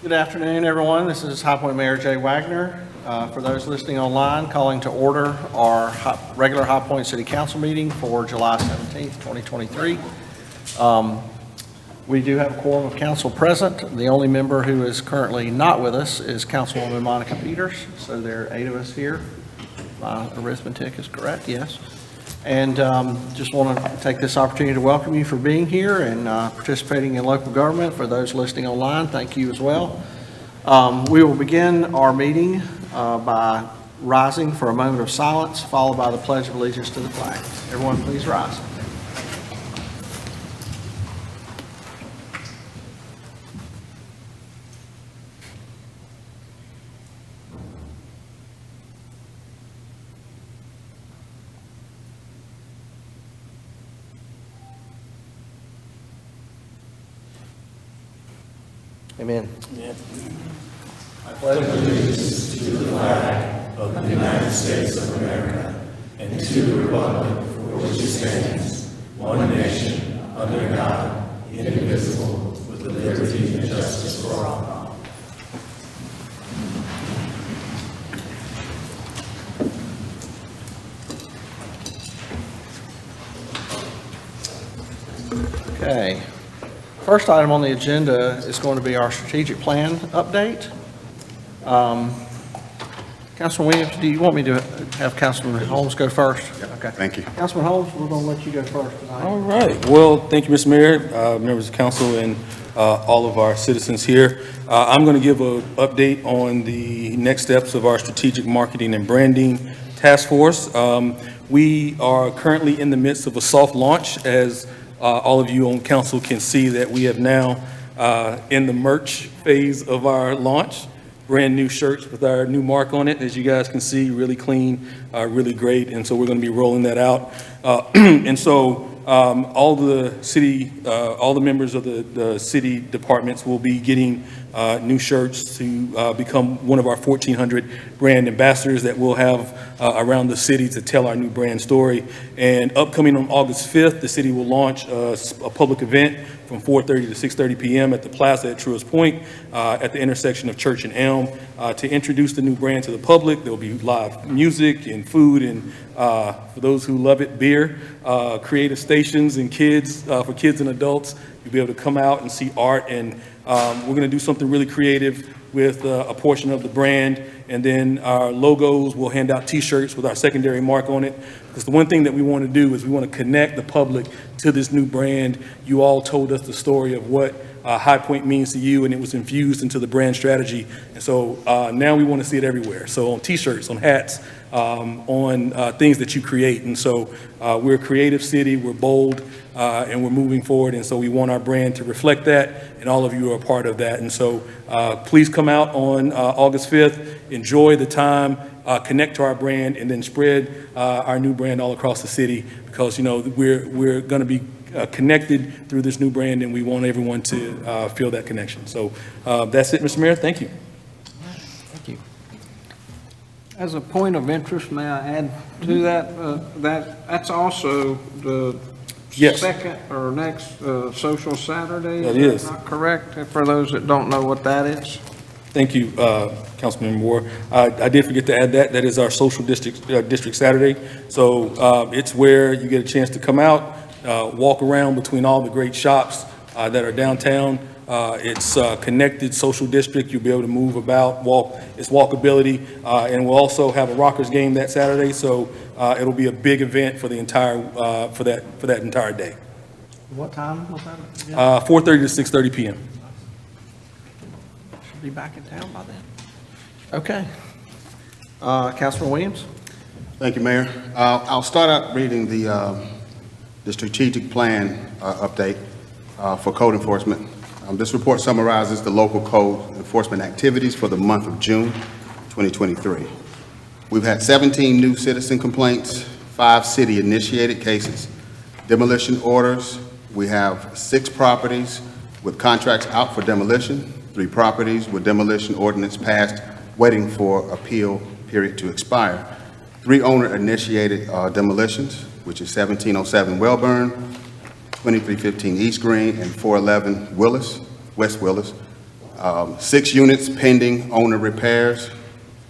Good afternoon, everyone. This is High Point Mayor Jay Wagner. For those listening online, calling to order our regular High Point City Council meeting for July 17th, 2023. We do have a quorum of council present. The only member who is currently not with us is Councilwoman Monica Peters. So there are 8 of us here. My arithmetic is correct, yes. And just want to take this opportunity to welcome you for being here and participating in local government. For those listening online, thank you as well. We will begin our meeting by rising for a moment of silence, followed by the Pledge of Allegiance to the flag. Everyone, please rise. Amen. Yeah. I pledge allegiance to the flag of the United States of America and to the republic for which it stands, one nation, under God, indivisible, with liberty and justice for all. Okay. First item on the agenda is going to be our strategic plan update. Councilman Williams, do you want me to have Councilman Holmes go first? Okay. Thank you. Councilman Holmes, we're going to let you go first tonight. All right. Well, thank you, Mr. Mayor, members of council, and all of our citizens here. I'm going to give an update on the next steps of our strategic marketing and branding task force. We are currently in the midst of a soft launch, as all of you on council can see that we have now in the merch phase of our launch. Brand new shirts with our new mark on it, as you guys can see, really clean, really great. And so we're going to be rolling that out. And so all the city, all the members of the city departments will be getting new shirts to become one of our 1,400 brand ambassadors that we'll have around the city to tell our new brand story. And upcoming on August 5th, the city will launch a public event from 4:30 to 6:30 p.m. at the Plaza at Truist Point at the intersection of Church and Elm to introduce the new brand to the public. There will be live music and food and, for those who love it, beer, creative stations and kids, for kids and adults. You'll be able to come out and see art, and we're going to do something really creative with a portion of the brand. And then our logos, we'll hand out T-shirts with our secondary mark on it. Because the one thing that we want to do is we want to connect the public to this new brand. You all told us the story of what High Point means to you, and it was infused into the brand strategy. And so now we want to see it everywhere. So on T-shirts, on hats, on things that you create. And so we're a creative city, we're bold, and we're moving forward. And so we want our brand to reflect that, and all of you are a part of that. And so please come out on August 5th, enjoy the time, connect to our brand, and then spread our new brand all across the city, because, you know, we're going to be connected through this new brand, and we want everyone to feel that connection. So that's it, Mr. Mayor. Thank you. Thank you. As a point of interest, may I add to that, that's also the Yes. second or next Social Saturday? That Is is. that not correct? For those that don't know what that is? Thank you, Councilman Moore. I did forget to add that. That is our social district Saturday. So it's where you get a chance to come out, walk around between all the great shops that are downtown. It's a connected social district. You'll be able to move about, walk. It's walkability. And we'll also have a Rockers game that Saturday. So it'll be a big event for the entire, for that entire day. What time was that? 4:30 to 6:30 p.m. Should be back in town by then. Okay. Councilman Williams? Thank you, Mayor. I'll start out reading the strategic plan update for code enforcement. This report summarizes the local code enforcement activities for the month of June 2023. We've had 17 new citizen complaints, 5 city-initiated cases, demolition orders. We have 6 properties with contracts out for demolition, 3 properties with demolition ordinance passed, waiting for appeal period to expire. 3 owner-initiated demolitions, which is 1707 Wellburn, 2315 East Green, and 411 Willis, West Willis. 6 units pending owner repairs,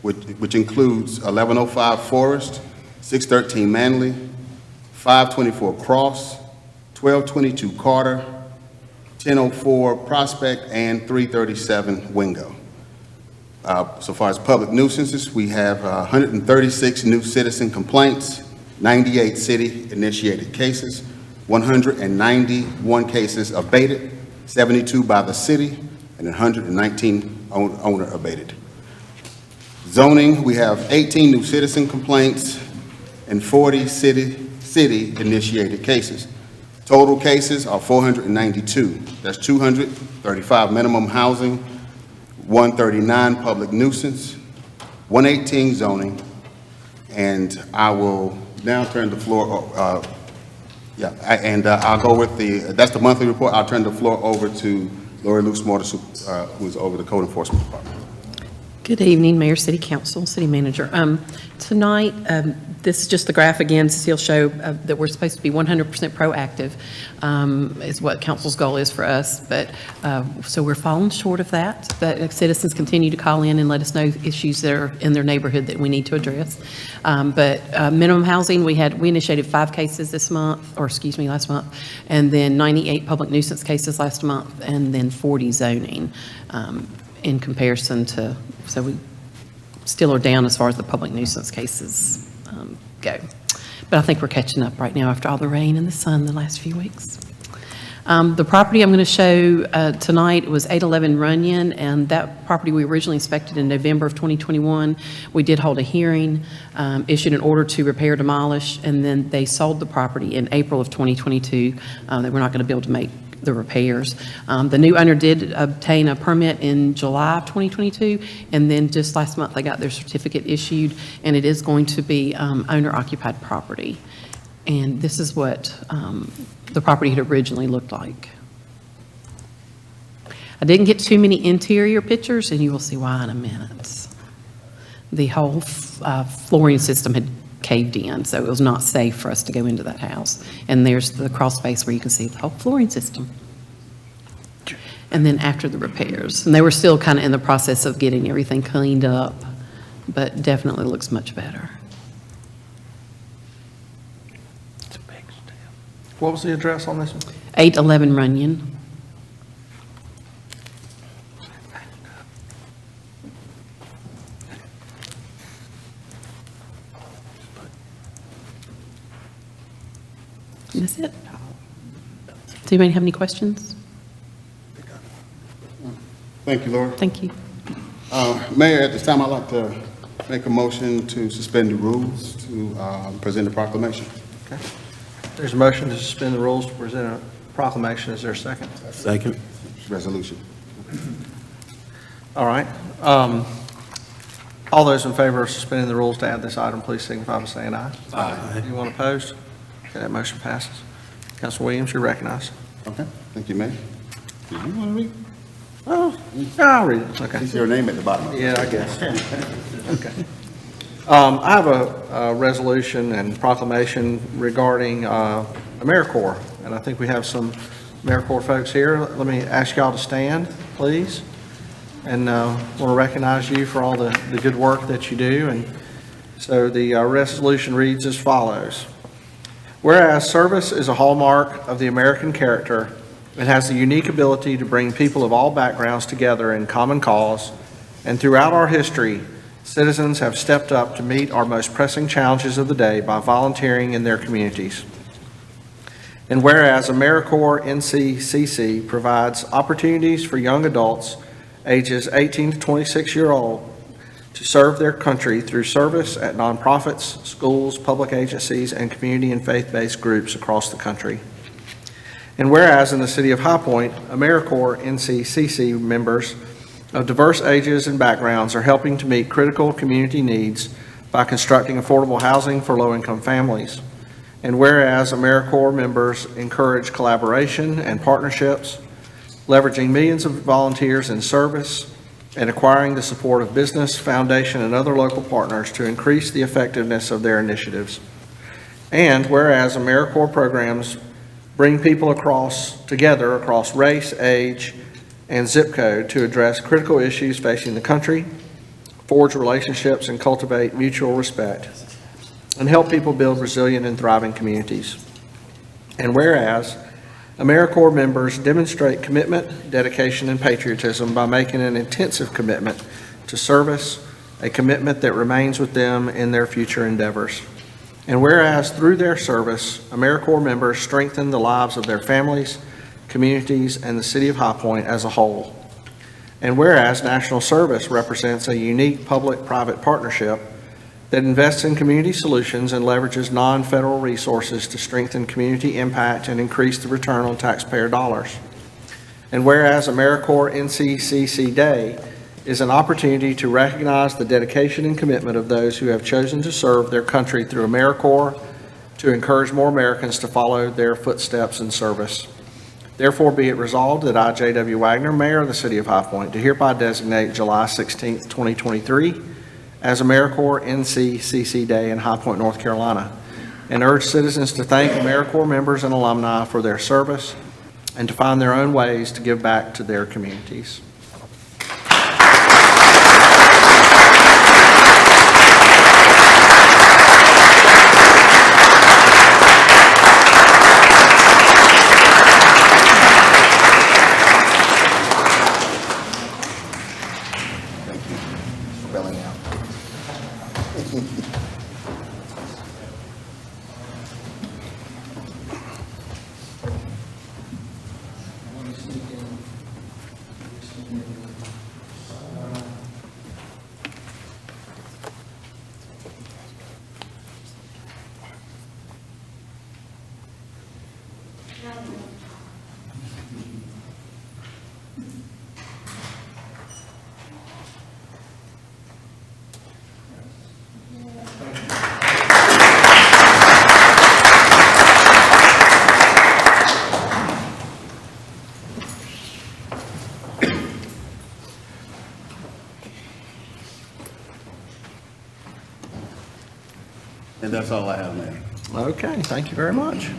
which includes 1105 Forest, 613 Manley, 524 Cross, 1222 Carter, 1004 Prospect, and 337 Wingo. So far as public nuisances, we have 136 new citizen complaints, 98 city-initiated cases, 191 cases abated, 72 by the city, and 119 owner abated. Zoning, we have 18 new citizen complaints and 40 city-initiated cases. Total cases are 492. That's 235 minimum housing, 139 public nuisance, 118 zoning, and I will now turn the floor, I'll go with that's the monthly report. I'll turn the floor over to Lori Luce-Mortis, who's over the Code Enforcement Department. Good evening, Mayor, City Council, City Manager. Tonight, this is just the graph again. Cecile showed that we're supposed to be 100% proactive, is what council's goal is for us. But so we're falling short of that. But if citizens continue to call in and let us know issues that are in their neighborhood that we need to address. But minimum housing, we initiated 5 cases this month, last month, and then 98 public nuisance cases last month, and then 40 zoning in comparison to. So we still are down as far as the public nuisance cases go. But I think we're catching up right now after all the rain and the sun the last few weeks. The property I'm going to show tonight was 811 Runyon, and that property we originally inspected in November of 2021. We did hold a hearing, issued an order to repair, demolish, and then they sold the property in April of 2022. They were not going to be able to make the repairs. The new owner did obtain a permit in July of 2022, and then just last month they got their certificate issued, and it is going to be owner-occupied property. And this is what the property had originally looked like. I didn't get too many interior pictures, and you will see why in a minute. The whole flooring system had caved in, so it was not safe for us to go into that house. And there's the crawl space where you can see the whole flooring system. And then after the repairs, and they were still kind of in the process of getting everything cleaned up, but definitely looks much better. It's a big step. What was the address on this one? 811 Runyon. That's it. Does anybody have any questions? Thank you, Laura. Thank you. Mayor, at this time, I'd like to make a motion to suspend the rules to present a proclamation. Okay. There's a motion to suspend the rules to present a proclamation. Is there a second? Second. Resolution. All right. All those in favor of suspending the rules to add this item, please signify by saying aye. Aye. Anyone opposed? Okay, that motion passes. Council Williams, you're recognized. Okay, thank you, Mayor. Do you want to read? Oh, I'll read it. Okay. Is your name at the bottom? Yeah, I guess. Okay. I have a resolution and proclamation regarding AmeriCorps, and I think we have some AmeriCorps folks here. Let me ask y'all to stand, please. And want to recognize you for all the good work that you do. And so the resolution reads as follows. Whereas service is a hallmark of the American character, it has the unique ability to bring people of all backgrounds together in common cause, and throughout our history, citizens have stepped up to meet our most pressing challenges of the day by volunteering in their communities. And whereas AmeriCorps NCCC provides opportunities for young adults ages 18 to 26-year-old to serve their country through service at nonprofits, schools, public agencies, and community and faith-based groups across the country. And whereas in the city of High Point, AmeriCorps NCCC members of diverse ages and backgrounds are helping to meet critical community needs by constructing affordable housing for low-income families. And whereas AmeriCorps members encourage collaboration and partnerships, leveraging millions of volunteers in service, and acquiring the support of business, foundation, and other local partners to increase the effectiveness of their initiatives. And whereas AmeriCorps programs bring people together across race, age, and zip code to address critical issues facing the country, forge relationships and cultivate mutual respect, and help people build resilient and thriving communities. And whereas AmeriCorps members demonstrate commitment, dedication, and patriotism by making an intensive commitment to service, a commitment that remains with them in their future endeavors. And whereas through their service, AmeriCorps members strengthen the lives of their families, communities, and the city of High Point as a whole. And whereas national service represents a unique public-private partnership that invests in community solutions and leverages non-federal resources to strengthen community impact and increase the return on taxpayer dollars. And whereas AmeriCorps NCCC Day is an opportunity to recognize the dedication and commitment of those who have chosen to serve their country through AmeriCorps, to encourage more Americans to follow their footsteps in service. Therefore, be it resolved that I, J.W. Wagner, Mayor of the City of High Point, do hereby designate July 16th, 2023 as AmeriCorps NCCC Day in High Point, North Carolina, and urge citizens to thank AmeriCorps members and alumni for their service and to find their own ways to give back to their communities. Spelling out. And that's all I have, Mayor. Okay, thank you very much.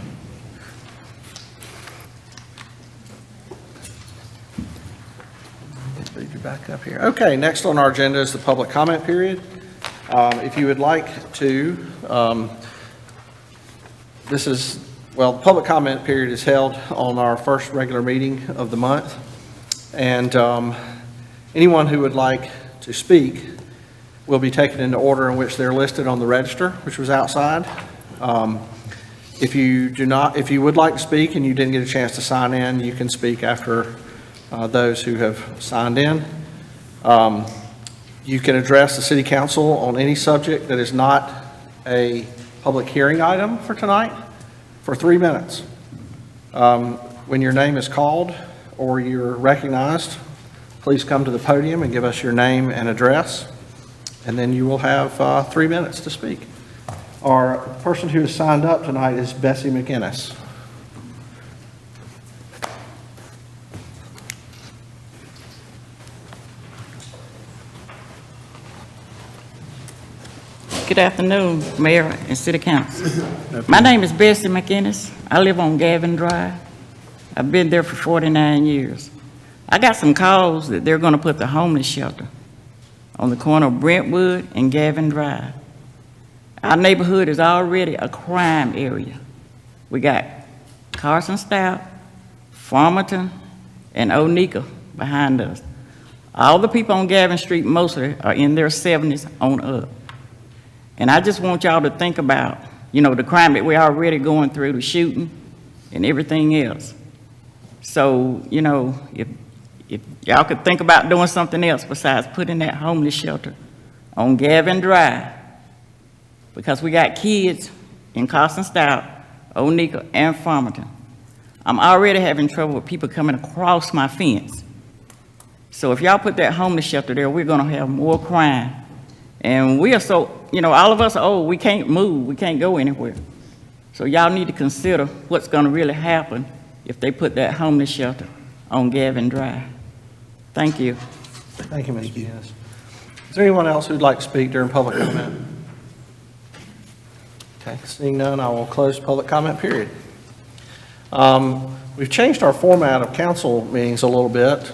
Lead you back up here. Okay, next on our agenda is the public comment period. If you would like to, the public comment period is held on our first regular meeting of the month. And anyone who would like to speak will be taken into order in which they're listed on the register, which was outside. If you would like to speak and you didn't get a chance to sign in, you can speak after those who have signed in. You can address the city council on any subject that is not a public hearing item for tonight for 3 minutes. When your name is called or you're recognized, please come to the podium and give us your name and address, and then you will have 3 minutes to speak. Our person who has signed up tonight is Bessie McInnes. Good afternoon, Mayor and City Council. My name is Bessie McInnes. I live on Gavin Drive. I've been there for 49 years. I got some calls that they're going to put the homeless shelter on the corner of Brentwood and Gavin Drive. Our neighborhood is already a crime area. We got Carson Stout, Farmerton, and Onika behind us. All the people on Gavin Street mostly are in their 70s on up. And I just want y'all to think about, the crime that we're already going through, the shooting and everything else. So, if y'all could think about doing something else besides putting that homeless shelter on Gavin Drive, because we got kids in Carson Stout, Onika, and Farmerton. I'm already having trouble with people coming across my fence. So if y'all put that homeless shelter there, we're gonna have more crime. And we are so, all of us are old, we can't move, we can't go anywhere. So y'all need to consider what's gonna really happen if they put that homeless shelter on Gavin Drive. Thank you. Thank you, Ms. McInnes. Is there anyone else who'd like to speak during public comment? Okay, seeing none, I will close public comment period. We've changed our format of council meetings a little bit.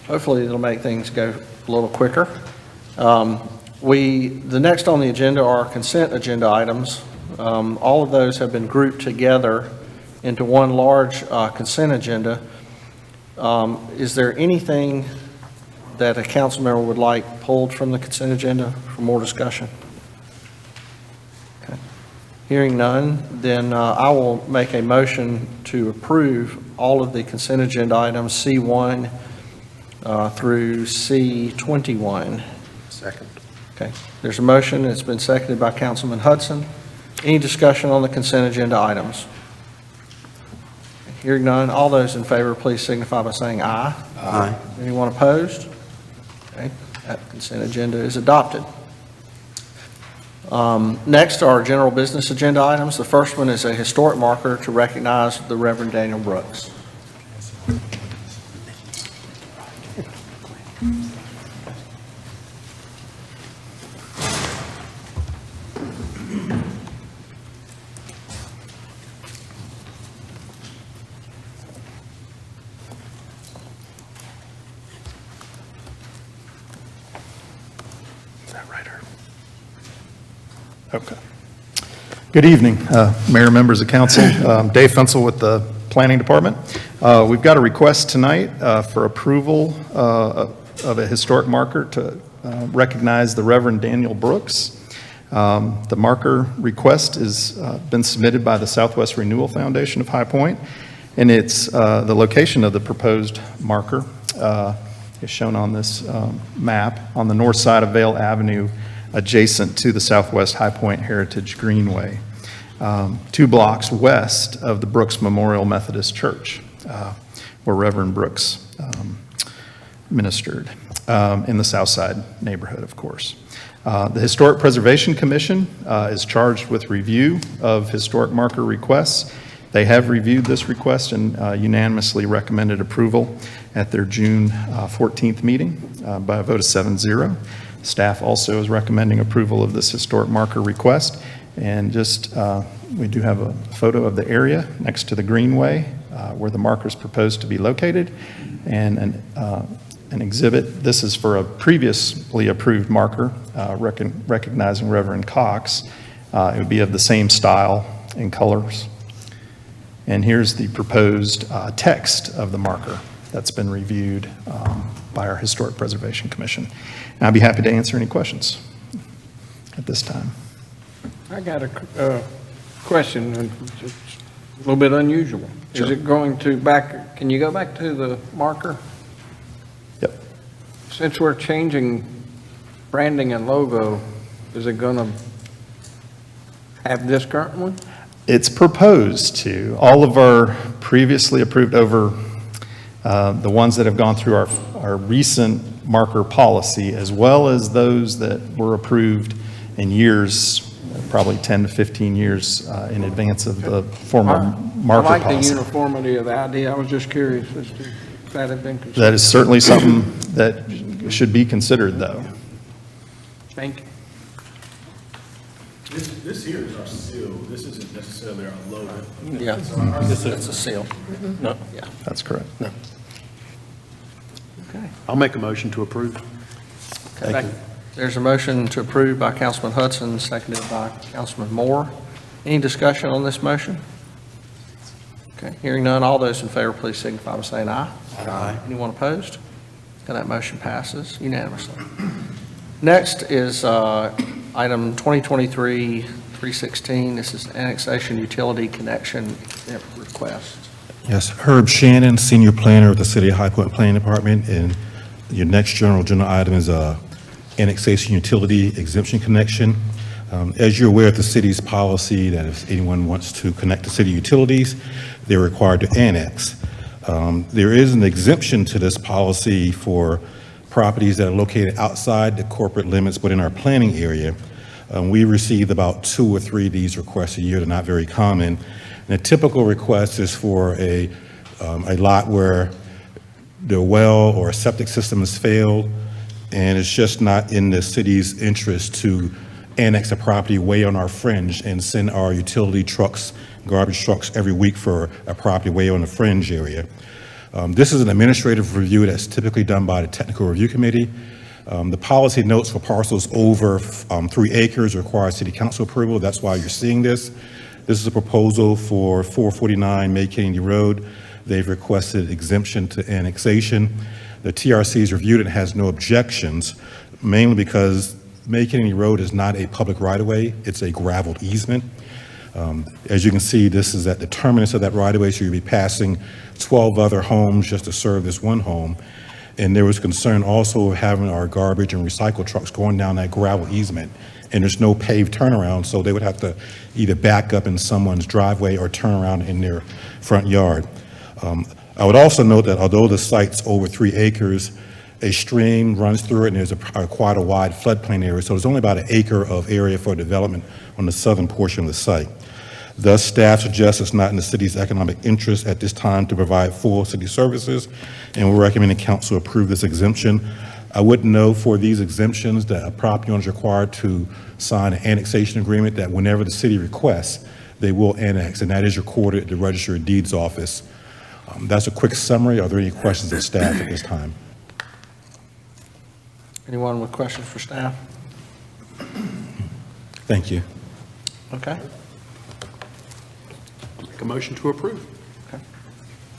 Hopefully, it'll make things go a little quicker. The next on the agenda are consent agenda items. All of those have been grouped together into one large consent agenda. Is there anything that a council member would like pulled from the consent agenda for more discussion? Okay. Hearing none, then I will make a motion to approve all of the consent agenda items C1 through C21. Second. Okay, there's a motion, it's been seconded by Councilman Hudson. Any discussion on the consent agenda items? Hearing none, all those in favor, please signify by saying aye. Aye. Anyone opposed? Okay, that consent agenda is adopted. Next are general business agenda items. The first one is a historic marker to recognize the Reverend Daniel Brooks. Okay. Good evening, Mayor, members of council. Dave Fensel with the Planning Department. We've got a request tonight for approval of a historic marker to recognize the Reverend Daniel Brooks. The marker request has been submitted by the Southwest Renewal Foundation of High Point, and it's the location of the proposed marker is shown on this map on the north side of Vale Avenue, adjacent to the Southwest High Point Heritage Greenway, 2 blocks west of the Brooks Memorial Methodist Church, where Reverend Brooks ministered, in the South Side neighborhood, of course. The Historic Preservation Commission is charged with review of historic marker requests. They have reviewed this request and unanimously recommended approval at their June 14th meeting by a vote of 7-0. Staff also is recommending approval of this historic marker request. And just, we do have a photo of the area next to the greenway where the marker is proposed to be located, and an exhibit. This is for a previously approved marker recognizing Reverend Cox. It would be of the same style and colors. And here's the proposed text of the marker that's been reviewed by our Historic Preservation Commission. And I'd be happy to answer any questions at this time. I got a question, and it's a little bit unusual. Sure. Is it going to can you go back to the marker? Yep. Since we're changing branding and logo, is it going to have this current one? It's proposed to. All of our previously approved over the ones that have gone through our recent marker policy, as well as those that were approved in years, probably 10 to 15 years in advance of the former marker I like policy. the uniformity of the idea. I was just curious as to if that had been considered. That is certainly something that should be considered, though. Thank you. This here is our seal. This isn't necessarily our logo. Yeah, that's a seal. No. Yeah. That's correct. Okay. I'll make a motion to approve. Okay. There's a motion to approve by Councilman Hudson, seconded by Councilman Moore. Any discussion on this motion? Okay, hearing none, all those in favor, please signify by saying aye. Aye. Anyone opposed? And that motion passes unanimously. Next is item 2023-316. This is annexation utility connection request. Yes, Herb Shannon, Senior Planner of the City of High Point Planning Department, and your next general item is annexation utility exemption connection. As you're aware of the city's policy that if anyone wants to connect to city utilities, they're required to annex. There is an exemption to this policy for properties that are located outside the corporate limits but in our planning area. We receive about 2 or 3 of these requests a year. They're not very common. And a typical request is for a lot where the well or septic system has failed, and it's just not in the city's interest to annex a property way on our fringe and send our utility trucks, garbage trucks every week for a property way on the fringe area. This is an administrative review that's typically done by the Technical Review Committee. The policy notes for parcels over 3 acres require city council approval. That's why you're seeing this. This is a proposal for 449 May Kennedy Road. They've requested exemption to annexation. The TRC's reviewed it and has no objections, mainly because May Kennedy Road is not a public right-of-way. It's a graveled easement. As you can see, this is at the terminus of that right-of-way, so you'll be passing 12 other homes just to serve this one home. And there was concern also of having our garbage and recycle trucks going down that gravel easement, and there's no paved turnaround, so they would have to either back up in someone's driveway or turn around in their front yard. I would also note that although the site's over 3 acres, a stream runs through it, and there's quite a wide floodplain area, so there's only about 1 acre of area for development on the southern portion of the site. Thus, staff suggests it's not in the city's economic interest at this time to provide full city services, and we're recommending council approve this exemption. I would note for these exemptions that a property owner is required to sign an annexation agreement that whenever the city requests, they will annex, and that is recorded at the Register of Deeds office. That's a quick summary. Are there any questions of staff at this time? Anyone with questions for staff? Thank you. Okay. Make a motion to approve.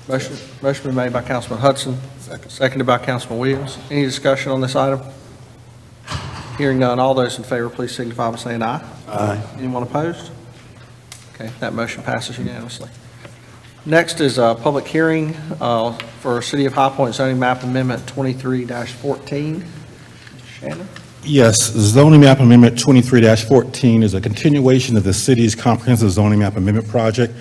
Motion been made by Councilman Hudson, seconded by Councilman Williams. Any discussion on this item? Hearing none, all those in favor, please signify by saying aye. Aye. Anyone opposed? Okay, that motion passes unanimously. Next is a public hearing for City of High Point zoning map amendment 23-14. Mr. Shannon? Yes, zoning map amendment 23-14 is a continuation of the city's comprehensive zoning map amendment project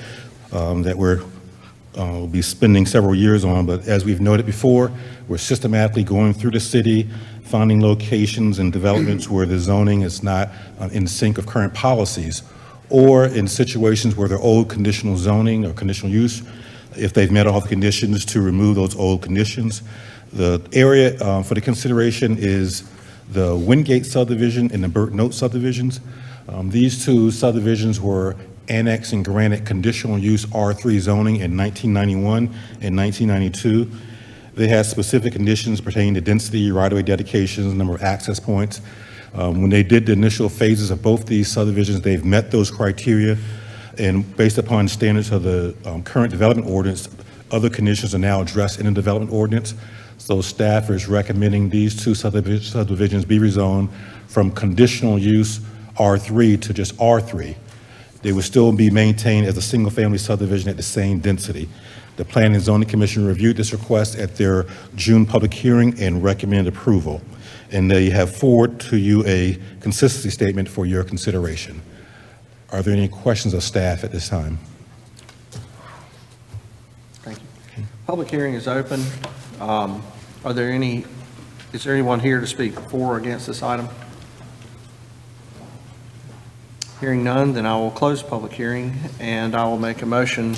that we'll be spending several years on, but as we've noted before, we're systematically going through the city, finding locations and developments where the zoning is not in sync of current policies, or in situations where they're old conditional zoning or conditional use, if they've met all the conditions, to remove those old conditions. The area for the consideration is the Wingate subdivision and the Burton Oak subdivisions. These 2 subdivisions were annexed and granted conditional use R3 zoning in 1991 and 1992. They had specific conditions pertaining to density, right-of-way dedications, number of access points. When they did the initial phases of both these subdivisions, they've met those criteria, and based upon standards of the current development ordinance, other conditions are now addressed in the development ordinance. So staff is recommending these 2 subdivisions be rezoned from conditional use R3 to just R3. They would still be maintained as a single-family subdivision at the same density. The Planning and Zoning Commission reviewed this request at their June public hearing and recommended approval. And they have forwarded to you a consistency statement for your consideration. Are there any questions of staff at this time? Thank you. Public hearing is open. Is there anyone here to speak for or against this item? Hearing none, then I will close the public hearing, and I will make a motion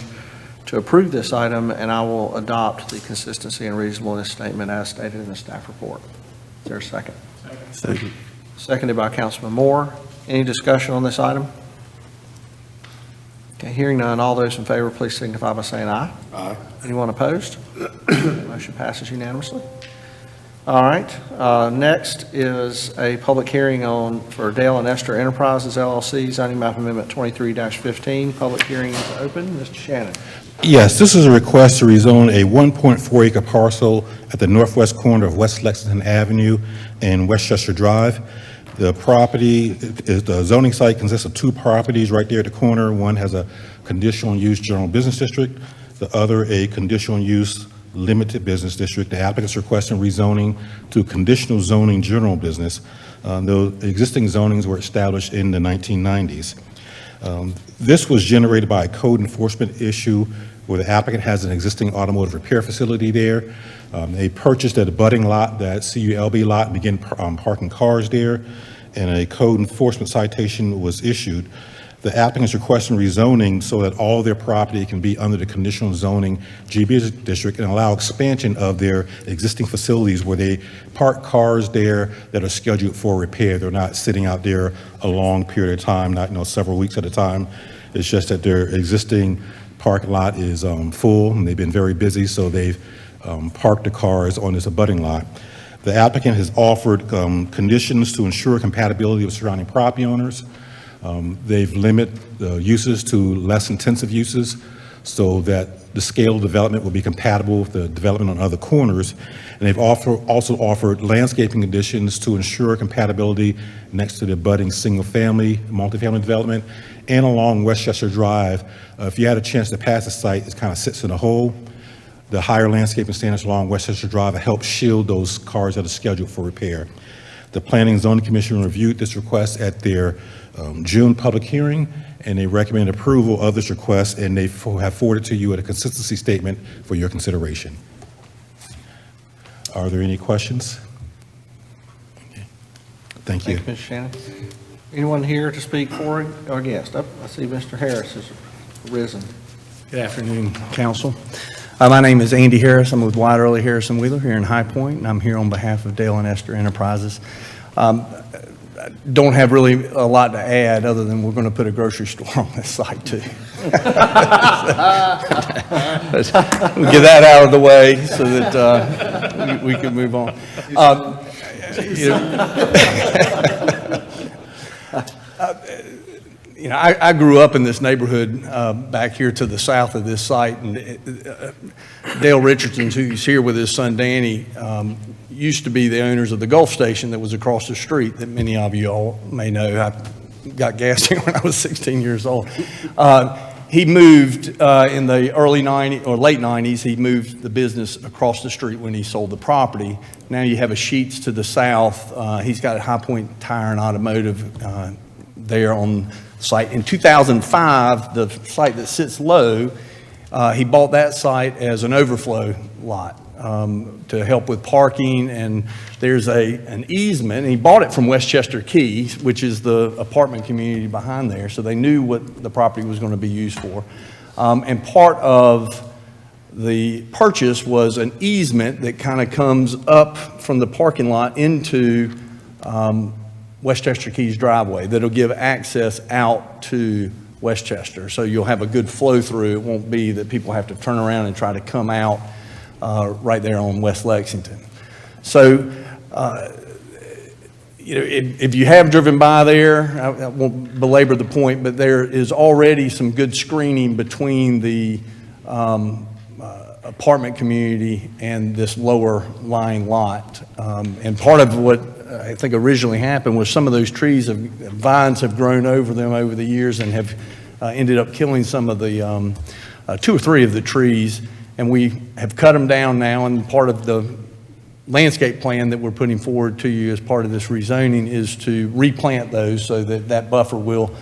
to approve this item, and I will adopt the consistency and reasonableness statement as stated in the staff report. Is there a second? Second. Seconded by Councilman Moore. Any discussion on this item? Okay, hearing none, all those in favor, please signify by saying aye. Aye. Anyone opposed? Motion passes unanimously. All right, next is a public hearing for Dale and Esther Enterprises LLC, zoning map amendment 23-15. Public hearing is open. Mr. Shannon. Yes, this is a request to rezone a 1.4 acre parcel at the northwest corner of West Lexington Avenue and Westchester Drive. The zoning site consists of 2 properties right there at the corner. One has a conditional use general business district, the other a conditional use limited business district. The applicant's requesting rezoning to conditional zoning general business. The existing zonings were established in the 1990s. This was generated by a code enforcement issue where the applicant has an existing automotive repair facility there. They purchased at a budding lot, that CULB lot, and began parking cars there, and a code enforcement citation was issued. The applicant is requesting rezoning so that all their property can be under the conditional zoning GB district and allow expansion of their existing facilities where they park cars there that are scheduled for repair. They're not sitting out there a long period of time, not, several weeks at a time. It's just that their existing parking lot is full, and they've been very busy, so they've parked the cars on this abutting lot. The applicant has offered conditions to ensure compatibility with surrounding property owners. They've limited the uses to less intensive uses so that the scale of development will be compatible with the development on other corners. And they've also offered landscaping conditions to ensure compatibility next to the budding single-family, multifamily development, and along Westchester Drive. If you had a chance to pass the site, it kind of sits in a hole. The higher landscaping standards along Westchester Drive help shield those cars that are scheduled for repair. The Planning and Zoning Commission reviewed this request at their June public hearing, and they recommend approval of this request, and they have forwarded to you a consistency statement for your consideration. Are there any questions? Okay. Thank you. Thank you, Mr. Shannon. Anyone here to speak for or against? Oh, I see Mr. Harris has risen. Good afternoon, Council. My name is Andy Harris. I'm with Wyatt Early Harrison Wheeler here in High Point, and I'm here on behalf of Dale and Esther Enterprises. Don't have really a lot to add other than we're going to put a grocery store on this site too. We'll get that out of the way so that we can move on. I grew up in this neighborhood back here to the south of this site, and Dale Richardson, who's here with his son Danny, used to be the owners of the Gulf Station that was across the street that many of you all may know. I got gas here when I was 16 years old. He moved in the early 90s or late 90s. He moved the business across the street when he sold the property. Now you have a Sheetz to the south. He's got a High Point Tire and Automotive there on site. In 2005, the site that sits low, he bought that site as an overflow lot to help with parking, and there's an easement. And he bought it from Westchester Key, which is the apartment community behind there, so they knew what the property was going to be used for. And part of the purchase was an easement that kind of comes up from the parking lot into Westchester Keys driveway that'll give access out to Westchester. So you'll have a good flow through. It won't be that people have to turn around and try to come out right there on West Lexington. So, if you have driven by there, I won't belabor the point, but there is already some good screening between the apartment community and this lower lying lot. And part of what I think originally happened was some of those vines have grown over them over the years and have ended up killing some of the, 2 or 3 of the trees. And we have cut them down now, and part of the landscape plan that we're putting forward to you as part of this rezoning is to replant those so that that buffer will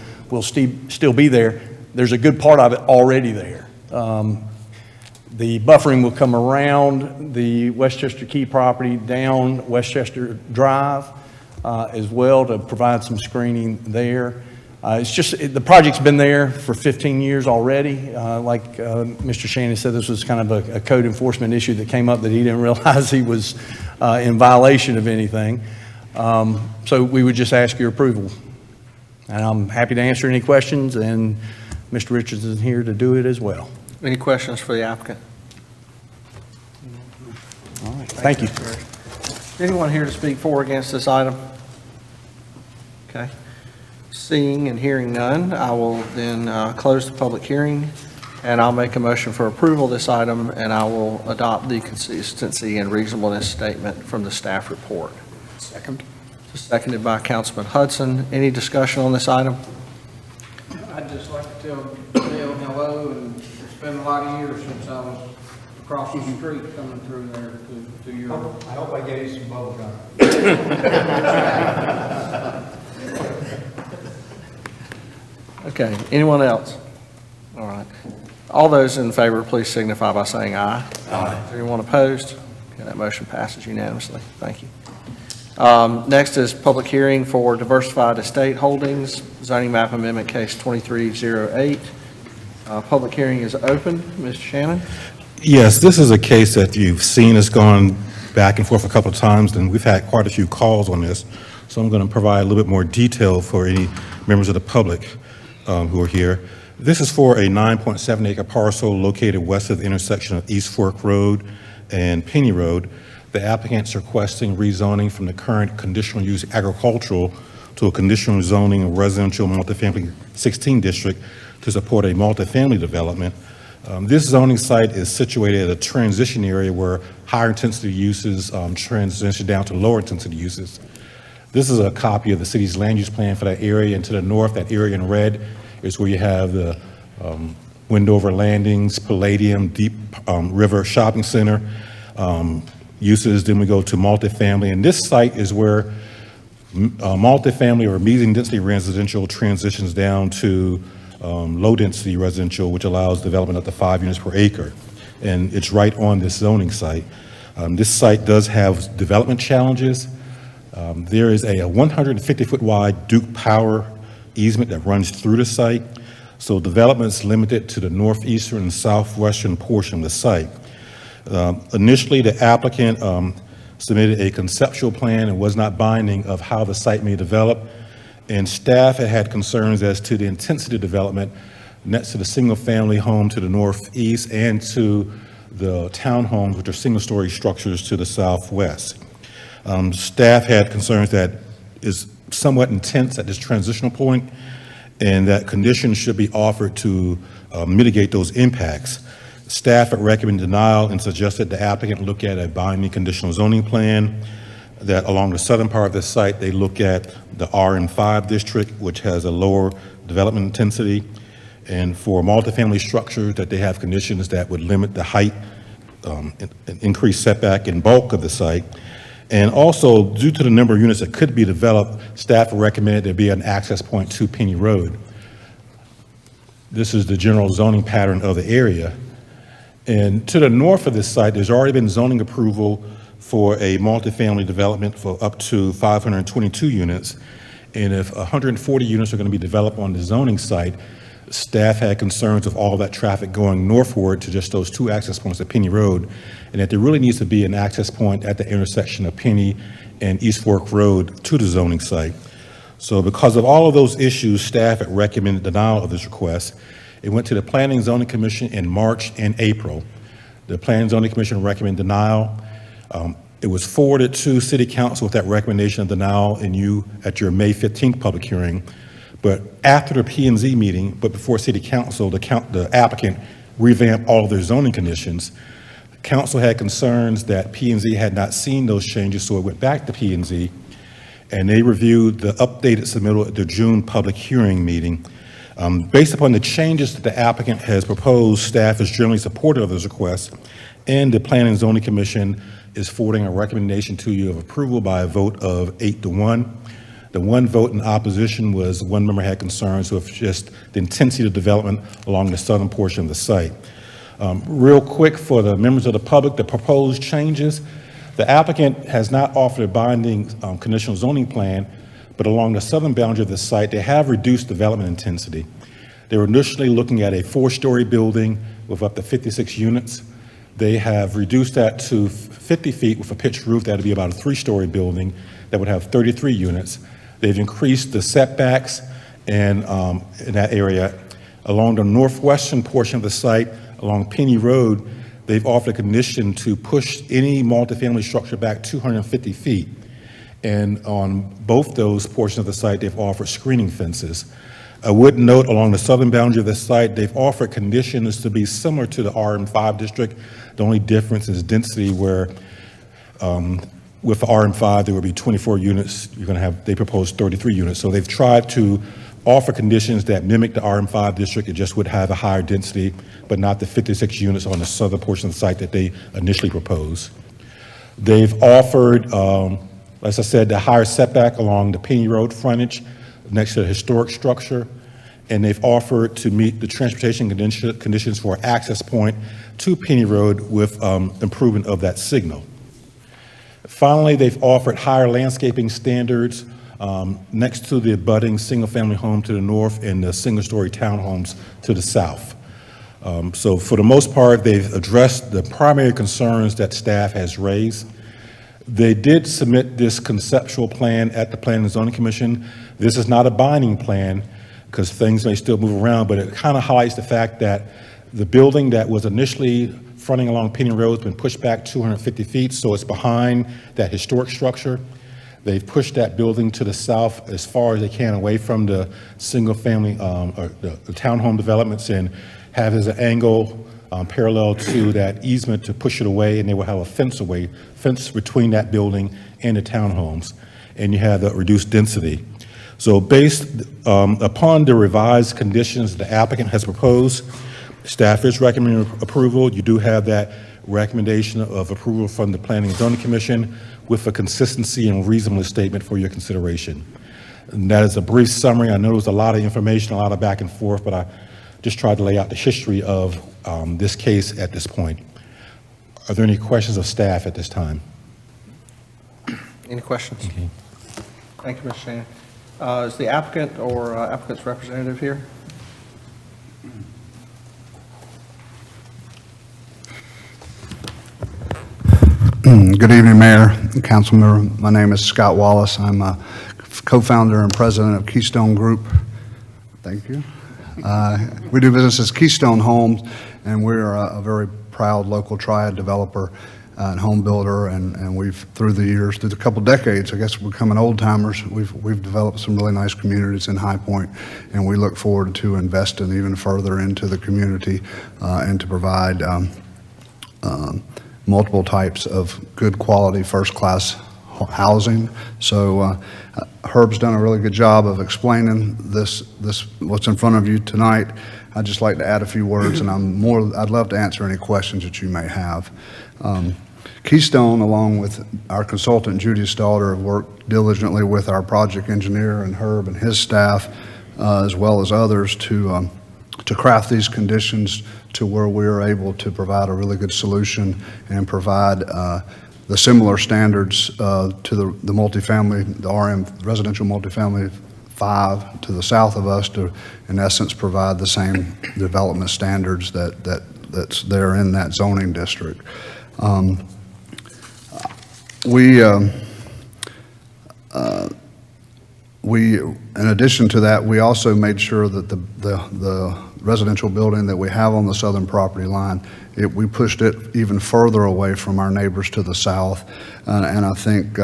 still be there. There's a good part of it already there. The buffering will come around the Westchester Key property down Westchester Drive as well to provide some screening there. It's just, the project's been there for 15 years already. Like Mr. Shannon said, this was kind of a code enforcement issue that came up that he didn't realize he was in violation of anything. So we would just ask your approval. And I'm happy to answer any questions, and Mr. Richards is here to do it as well. Any questions for the applicant? All right, thank you. Anyone here to speak for or against this item? Okay. Seeing and hearing none, I will then close the public hearing, and I'll make a motion for approval of this item, and I will adopt the consistency and reasonableness statement from the staff report. Second. Seconded by Councilman Hudson. Any discussion on this item? I'd just like to tell Dale hello, and it's been a lot of years since I was across the street coming through there to your... I hope I gave you some bubble gum. Okay, anyone else? All right. All those in favor, please signify by saying aye. Aye. Anyone opposed? Okay, that motion passes unanimously. Thank you. Next is public hearing for Diversified Estate Holdings, zoning map amendment case 2308. Public hearing is open. Mr. Shannon? Yes, this is a case that you've seen has gone back and forth a couple of times, and we've had quite a few calls on this. So I'm going to provide a little bit more detail for any members of the public who are here. This is for a 9.7 acre parcel located west of the intersection of East Fork Road and Penny Road. The applicant's requesting rezoning from the current conditional use agricultural to a conditional zoning residential multifamily 16 district to support a multifamily development. This zoning site is situated at a transition area where higher intensity uses transition down to lower intensity uses. This is a copy of the city's land use plan for that area, and to the north, that area in red is where you have the Wendover Landings, Palladium, Deep River Shopping Center uses. Then we go to multifamily, and this site is where multifamily or medium density residential transitions down to low density residential, which allows development up to 5 units per acre. And it's right on this zoning site. This site does have development challenges. There is a 150-foot wide Duke Power easement that runs through the site. So development is limited to the northeastern and southwestern portion of the site. Initially, the applicant submitted a conceptual plan and was not binding of how the site may develop. And staff had concerns as to the intensity of development next to the single-family home to the northeast and to the townhomes, which are single-story structures to the southwest. Staff had concerns that is somewhat intense at this transitional point, and that conditions should be offered to mitigate those impacts. Staff had recommended denial and suggested the applicant look at a binding conditional zoning plan, that along the southern part of the site, they look at the RM5 district, which has a lower development intensity, and for multifamily structures, that they have conditions that would limit the height, increase setback and bulk of the site. And also, due to the number of units that could be developed, staff recommended there be an access point to Penny Road. This is the general zoning pattern of the area. And to the north of this site, there's already been zoning approval for a multifamily development for up to 522 units. And if 140 units are going to be developed on the zoning site, staff had concerns of all that traffic going northward to just those two access points at Penny Road, and that there really needs to be an access point at the intersection of Penny and East Fork Road to the zoning site. So because of all of those issues, staff had recommended denial of this request. It went to the Planning and Zoning Commission in March and April. The Planning and Zoning Commission recommended denial. It was forwarded to City Council with that recommendation of denial, and you at your May 15th public hearing. But after the P&Z meeting, but before City Council, the applicant revamped all of their zoning conditions. Council had concerns that P&Z had not seen those changes, so it went back to P&Z, and they reviewed the updated submittal at the June public hearing meeting. Based upon the changes that the applicant has proposed, staff is generally supportive of this request, and the Planning and Zoning Commission is forwarding a recommendation to you of approval by a vote of 8-1. The one vote in opposition was one member had concerns with just the intensity of development along the southern portion of the site. Real quick for the members of the public, the proposed changes, the applicant has not offered a binding conditional zoning plan, but along the southern boundary of the site, they have reduced development intensity. They were initially looking at a 4-story building with up to 56 units. They have reduced that to 50 feet with a pitched roof. That would be about a 3-story building that would have 33 units. They've increased the setbacks and in that area. Along the northwestern portion of the site, along Penny Road, they've offered a condition to push any multifamily structure back 250 feet. And on both those portions of the site, they've offered screening fences. I would note along the southern boundary of the site, they've offered conditions to be similar to the RM5 district. The only difference is density, where with the RM5, there would be 24 units. You're going to have, they proposed 33 units. So they've tried to offer conditions that mimic the RM5 district. It just would have a higher density, but not the 56 units on the southern portion of the site that they initially proposed. They've offered, as I said, the higher setback along the Penny Road frontage next to the historic structure, and they've offered to meet the transportation conditions for access point to Penny Road with improvement of that signal. Finally, they've offered higher landscaping standards next to the abutting single-family home to the north and the single-story townhomes to the south. So for the most part, they've addressed the primary concerns that staff has raised. They did submit this conceptual plan at the Planning and Zoning Commission. This is not a binding plan because things may still move around, but it kind of highlights the fact that the building that was initially fronting along Penny Road has been pushed back 250 feet, so it's behind that historic structure. They've pushed that building to the south as far as they can away from the single-family, or the townhome developments, and have as an angle parallel to that easement to push it away, and they will have a fence between that building and the townhomes, and you have the reduced density. So based upon the revised conditions the applicant has proposed, staff is recommending approval. You do have that recommendation of approval from the Planning and Zoning Commission with a consistency and reasonableness statement for your consideration. And that is a brief summary. I know there was a lot of information, a lot of back and forth, but I just tried to lay out the history of this case at this point. Are there any questions of staff at this time? Any questions? Thank you, Mr. Shannon. Is the applicant or applicant's representative here? Good evening, Mayor and Council member. My name is Scott Wallace. I'm a co-founder and president of Keystone Group. Thank you. We do business as Keystone Homes, and we're a very proud local triad developer and home builder, and we've, through the years, through a couple decades, I guess we're becoming old timers, we've developed some really nice communities in High Point, and we look forward to investing even further into the community and to provide multiple types of good quality, first-class housing. So Herb's done a really good job of explaining this what's in front of you tonight. I'd just like to add a few words, and I'd love to answer any questions that you may have. Keystone, along with our consultant Judy Stalder, have worked diligently with our project engineer and Herb and his staff, as well as others, to craft these conditions to where we're able to provide a really good solution and provide the similar standards to the multifamily, the RM residential multifamily 5 to the south of us, to in essence provide the same development standards that's there in that zoning district. In addition to that, we also made sure that the residential building that we have on the southern property line, we pushed it even further away from our neighbors to the south. And I think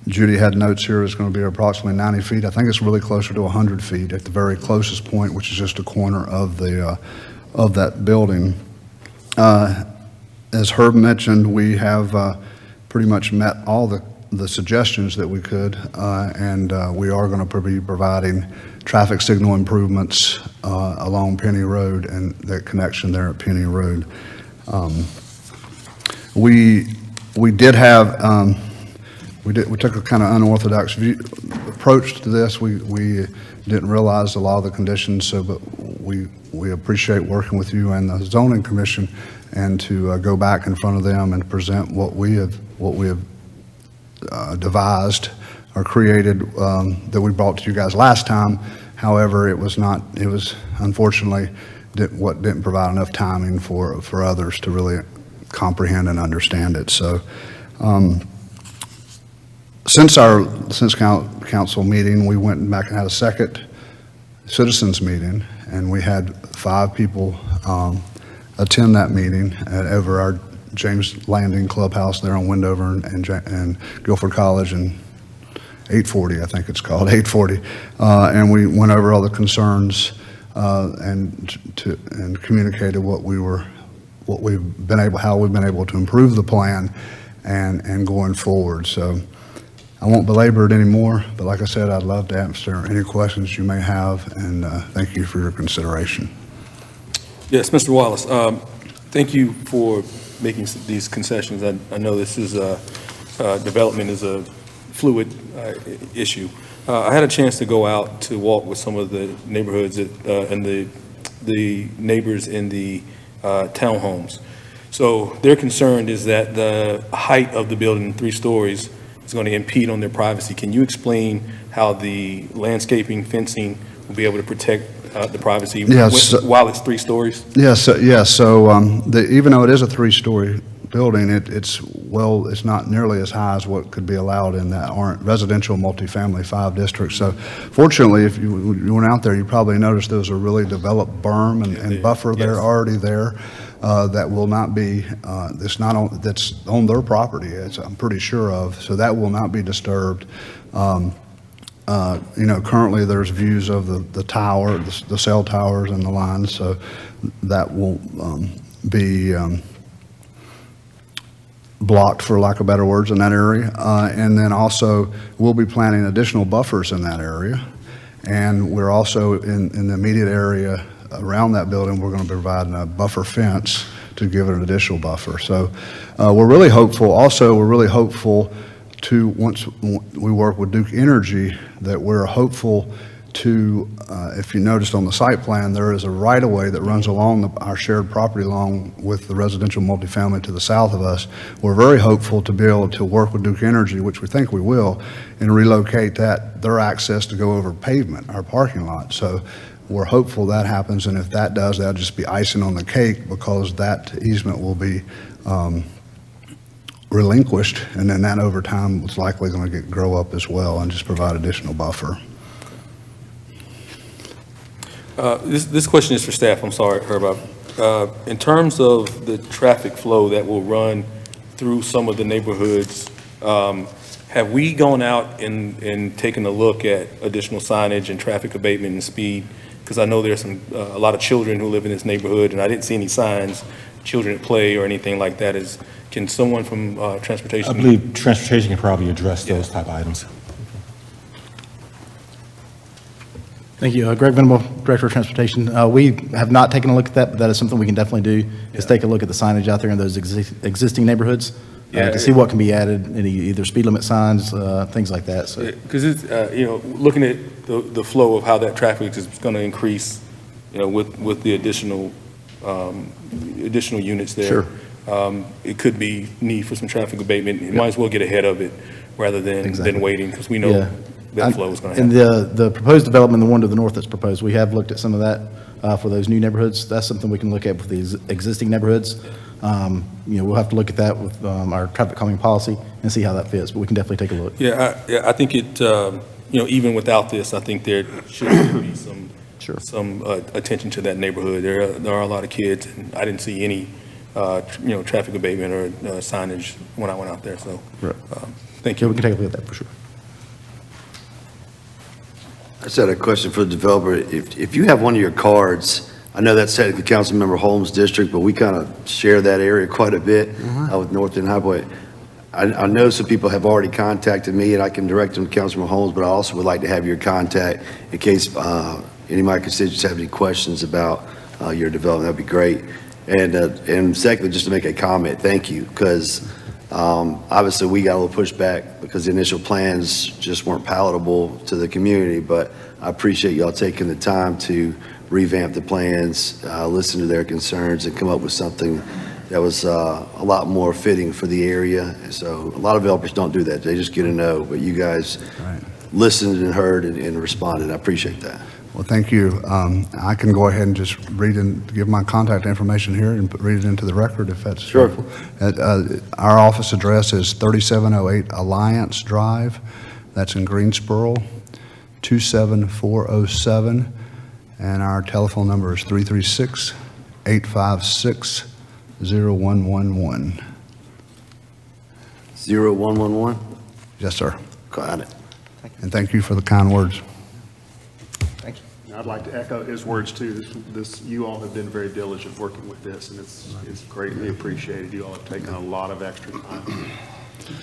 Judy had notes here, it's going to be approximately 90 feet. I think it's really closer to 100 feet at the very closest point, which is just a corner of that building. As Herb mentioned, we have pretty much met all the suggestions that we could, and we are going to be providing traffic signal improvements along Penny Road and that connection there at Penny Road. We took a kind of unorthodox approach to this. We didn't realize a lot of the conditions, but we appreciate working with you and the zoning commission, and to go back in front of them and present what we have devised or created that we brought to you guys last time. However, it was unfortunately didn't provide enough timing for others to really comprehend and understand it. So since council meeting, we went back and had a second citizens meeting, and we had 5 people attend that meeting over our James Landing Clubhouse there on Wendover and Guilford College, and 840, I think it's called, 840. And we went over all the concerns and communicated how we've been able to improve the plan and going forward. So I won't belabor it anymore, but like I said, I'd love to answer any questions you may have, and thank you for your consideration. Yes, Mr. Wallace, thank you for making these concessions. I know this is development is a fluid issue. I had a chance to go out to walk with some of the neighborhoods and the neighbors in the townhomes. So their concern is that the height of the building, 3 stories, is going to impede on their privacy. Can you explain how the landscaping fencing will be able to protect the privacy Yes. while it's 3 stories? Yes, so even though it is a 3-story building, it's not nearly as high as what could be allowed in that residential multifamily 5 district. So fortunately, if you went out there, you probably noticed there was a really developed berm and buffer there, already there, that will not be, that's on their property, I'm pretty sure of, so that will not be disturbed. Currently, there's views of the tower, the cell towers and the lines, so that won't be blocked, for lack of better words, in that area. And then also, we'll be planting additional buffers in that area. And we're also, in the immediate area around that building, we're going to be providing a buffer fence to give it an additional buffer. So we're really hopeful. Also, we're really hopeful to, once we work with Duke Energy, that we're hopeful to, if you noticed on the site plan, there is a right-of-way that runs along our shared property along with the residential multifamily to the south of us. We're very hopeful to be able to work with Duke Energy, which we think we will, and relocate their access to go over pavement, our parking lot. So we're hopeful that happens, and if that does, that'll just be icing on the cake, because that easement will be relinquished, and then that over time is likely going to grow up as well and just provide additional buffer. This question is for staff, I'm sorry, Herb. In terms of the traffic flow that will run through some of the neighborhoods, have we gone out and taken a look at additional signage and traffic abatement and speed? Because I know there's a lot of children who live in this neighborhood, and I didn't see any signs, children at play or anything like that. Can someone from transportation? I believe transportation can probably address those type items. Thank you. Greg Venable, Director of Transportation. We have not taken a look at that, but that is something we can definitely do, is take a look at the signage out there in those existing neighborhoods to see what can be added, any either speed limit signs, things like that. So, because it's, looking at the flow of how that traffic is going to increase, with the additional units there. Sure. It could be need for some traffic abatement. You might as well get ahead of it rather than waiting, because we know Yeah. that flow is going to And happen. the proposed development, the one to the north that's proposed, we have looked at some of that for those new neighborhoods. That's something we can look at with the existing neighborhoods. We'll have to look at that with our traffic calming policy and see how that fits, but we can definitely take a look. I think it, even without this, I think there should be some attention to that neighborhood. There are a lot of kids, and I didn't see any, traffic abatement or signage when I went out there, so. Right. Thank Yeah, you. we can take a look at that for sure. I just had a question for the developer. If you have one of your cards, I know that's technically Councilmember Holmes' district, but we kind of share that area quite a bit with North End Highway. I know some people have already contacted me, and I can direct them to Councilmember Holmes, but I also would like to have your contact in case any of my constituents have any questions about your development. That'd be great. And secondly, just to make a comment, thank you, because obviously we got a little pushback because the initial plans just weren't palatable to the community, but I appreciate y'all taking the time to revamp the plans, listen to their concerns, and come up with something that was a lot more fitting for the area. So a lot of developers don't do that. They just get a no, but you guys listened and heard and responded. I appreciate that. Well, thank you. I can go ahead and just give my contact information here and read it into the record if that's Sure. helpful. Our office address is 3708 Alliance Drive. That's in Greensboro, 27407. And our telephone number is 336-856-0111. 0111? Yes, sir. Got it. And thank you for the kind words. Thank you. I'd like to echo his words too. You all have been very diligent working with this, and it's greatly appreciated. You all have taken a lot of extra time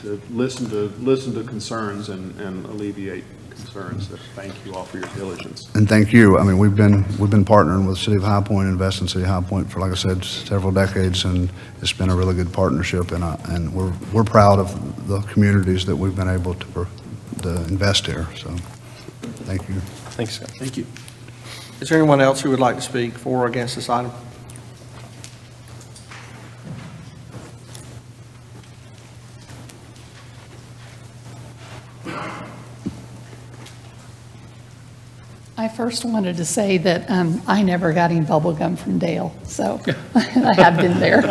to listen to concerns and alleviate concerns. So thank you all for your diligence. And thank you. I mean, we've been partnering with City of High Point, investing in City of High Point for, like I said, several decades, and it's been a really good partnership. And we're proud of the communities that we've been able to invest here. So, thank you. Thanks, Scott. Thank you. Is there anyone else who would like to speak for or against this item? first wanted to say that I never got any bubble gum from Dale, so I have been there.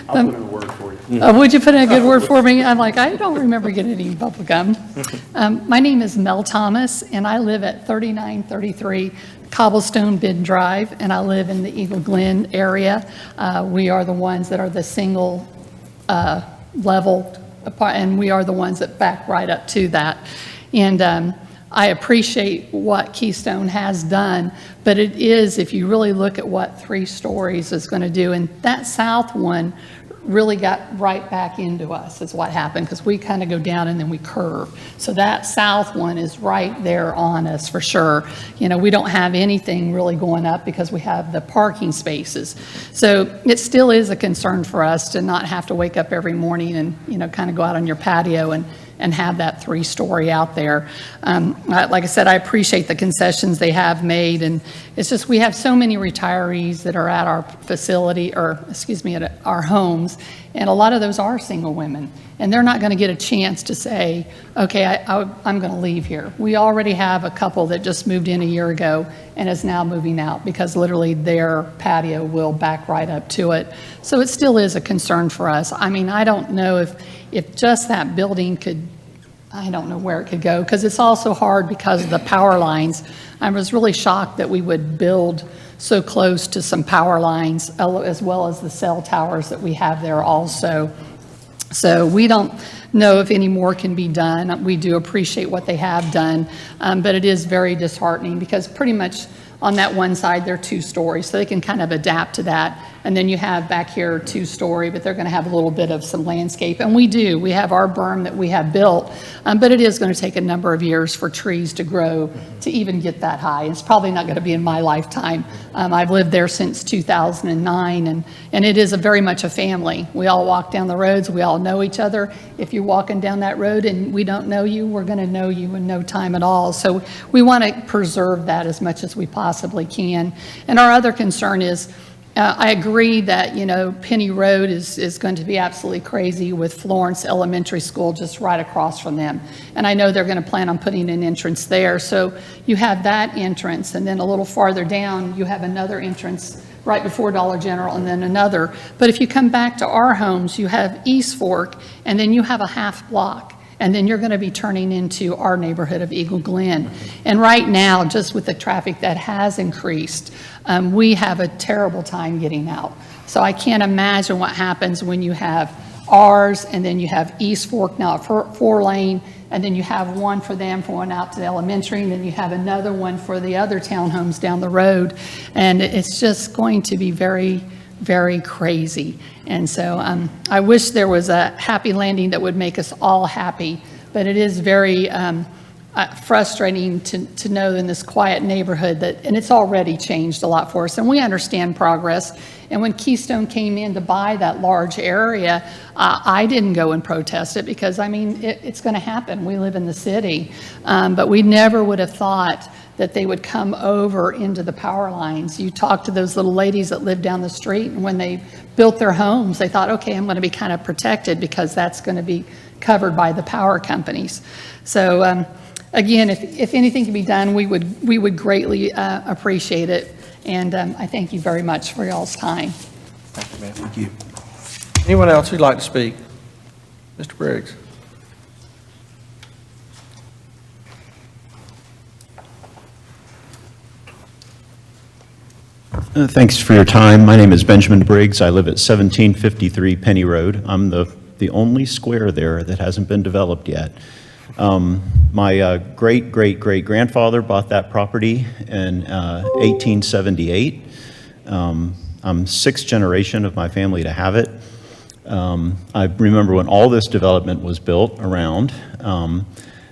I'll put in a word for you. Would you put in a good word for me? I'm like, I don't remember getting any bubble gum. My name is Mel Thomas, and I live at 3933 Cobblestone Bend Drive, and I live in the Eagle Glen area. We are the ones that are the single level, and we are the ones that back right up to that. And I appreciate what Keystone has done, but it is, if you really look at what 3 stories is going to do, and that south one really got right back into us is what happened, because we kind of go down and then we curve. So that south one is right there on us for sure. You know, we don't have anything really going up because we have the parking spaces. So it still is a concern for us to not have to wake up every morning and, you know, kind of go out on your patio and have that 3-story out there. Like I said, I appreciate the concessions they have made, and it's just we have so many retirees that are at our facility, or excuse me, at our homes, and a lot of those are single women, and they're not going to get a chance to say, okay, I'm going to leave here. We already have a couple that just moved in a year ago and is now moving out because literally their patio will back right up to it. So it still is a concern for us. I mean, I don't know if just that building could, I don't know where it could go, because it's also hard because of the power lines. I was really shocked that we would build so close to some power lines, as well as the cell towers that we have there also. So we don't know if any more can be done. We do appreciate what they have done, but it is very disheartening because pretty much on that one side, they're 2-stories, so they can kind of adapt to that. And then you have back here 2-story, but they're going to have a little bit of some landscape. And we have our berm that we have built, but it is going to take a number of years for trees to grow to even get that high. It's probably not going to be in my lifetime. I've lived there since 2009, and it is very much a family. We all walk down the roads. We all know each other. If you're walking down that road and we don't know you, we're going to know you in no time at all. So we want to preserve that as much as we possibly can. And our other concern is, I agree that, you know, Penny Road is going to be absolutely crazy with Florence Elementary School just right across from them. And I know they're going to plan on putting an entrance there. So you have that entrance, and then a little farther down, you have another entrance right before Dollar General, and then another. But if you come back to our homes, you have East Fork, and then you have a half block. And then you're going to be turning into our neighborhood of Eagle Glen. And right now, just with the traffic that has increased, we have a terrible time getting out. So I can't imagine what happens when you have ours, and then you have East Fork now, 4-lane, and then you have one for them going out to the elementary, and then you have another one for the other townhomes down the road. And it's just going to be very, very crazy. And so I wish there was a happy landing that would make us all happy, but it is very frustrating to know in this quiet neighborhood that, and it's already changed a lot for us, and we understand progress. And when Keystone came in to buy that large area, I didn't go and protest it because, I mean, it's going to happen. We live in the city, but we never would have thought that they would come over into the power lines. You talk to those little ladies that live down the street, and when they built their homes, they thought, okay, I'm going to be kind of protected because that's going to be covered by the power companies. So again, if anything can be done, we would greatly appreciate it. And I thank you very much for y'all's time. Thank you, ma'am. Thank you. Anyone else who'd like to speak? Mr. Briggs. Thanks for your time. My name is Benjamin Briggs. I live at 1753 Penny Road. I'm the only square there that hasn't been developed yet. My great-great-great-grandfather bought that property in 1878. I'm sixth generation of my family to have it. I remember when all this development was built around,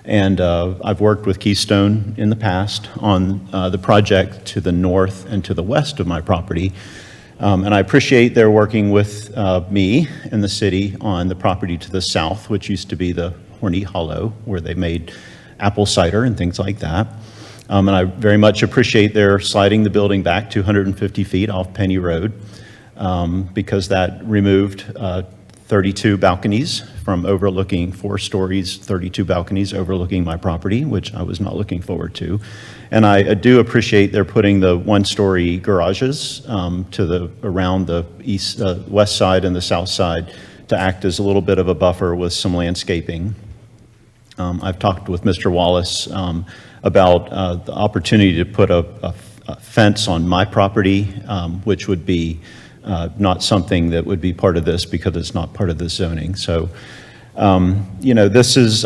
and I've worked with Keystone in the past on the project to the north and to the west of my property. And I appreciate their working with me and the city on the property to the south, which used to be the Horny Hollow, where they made apple cider and things like that. And I very much appreciate their sliding the building back 250 feet off Penny Road, because that removed 32 balconies from overlooking 4 stories, 32 balconies overlooking my property, which I was not looking forward to. And I do appreciate they're putting the 1-story garages around the west side and the south side to act as a little bit of a buffer with some landscaping. I've talked with Mr. Wallace about the opportunity to put a fence on my property, which would be not something that would be part of this because it's not part of the zoning. So, this is,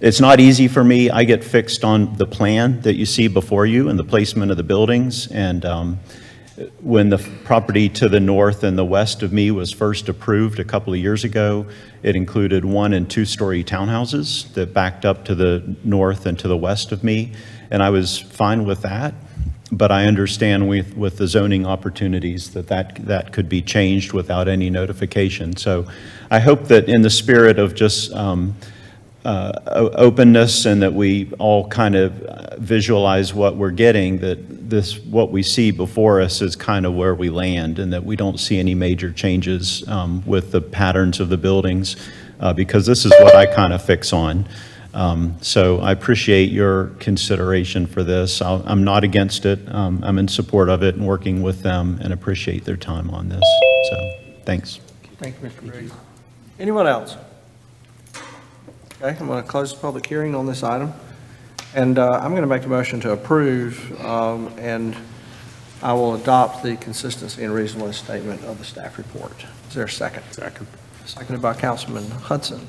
it's not easy for me. I get fixed on the plan that you see before you and the placement of the buildings. And when the property to the north and the west of me was first approved a couple of years ago, it included 1- and 2-story townhouses that backed up to the north and to the west of me. And I was fine with that. But I understand with the zoning opportunities that could be changed without any notification. So I hope that in the spirit of just openness and that we all kind of visualize what we're getting, that what we see before us is kind of where we land, and that we don't see any major changes with the patterns of the buildings, because this is what I kind of fix on. So I appreciate your consideration for this. I'm not against it. I'm in support of it and working with them, and appreciate their time on this. So, thanks. Thank you, Mr. Briggs. Anyone else? Okay, I'm going to close the public hearing on this item. And I'm going to make a motion to approve, and I will adopt the consistency and reasonableness statement of the staff report. Is there a second? Second. Seconded by Councilman Hudson.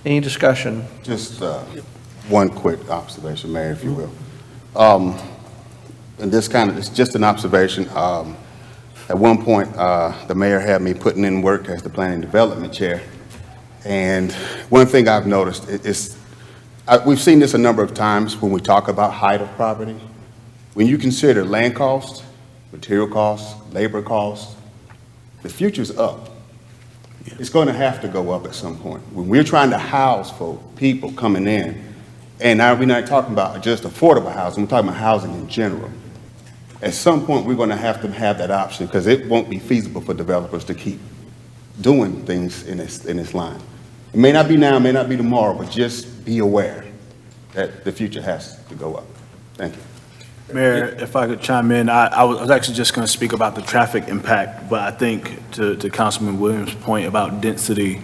Any discussion? Just one quick observation, Mayor, if you will. And this it's just an observation. At one point, the mayor had me putting in work as the planning development chair. And one thing I've noticed is, we've seen this a number of times when we talk about height of property. When you consider land costs, material costs, labor costs, the future's up. It's going to have to go up at some point. When we're trying to house people coming in, and now we're not talking about just affordable housing, we're talking about housing in general. At some point, we're going to have that option, because it won't be feasible for developers to keep doing things in this line. It may not be now, it may not be tomorrow, but just be aware that the future has to go up. Thank you. Mayor, if I could chime in, I was actually just going to speak about the traffic impact, but I think to Councilman Williams' point about density,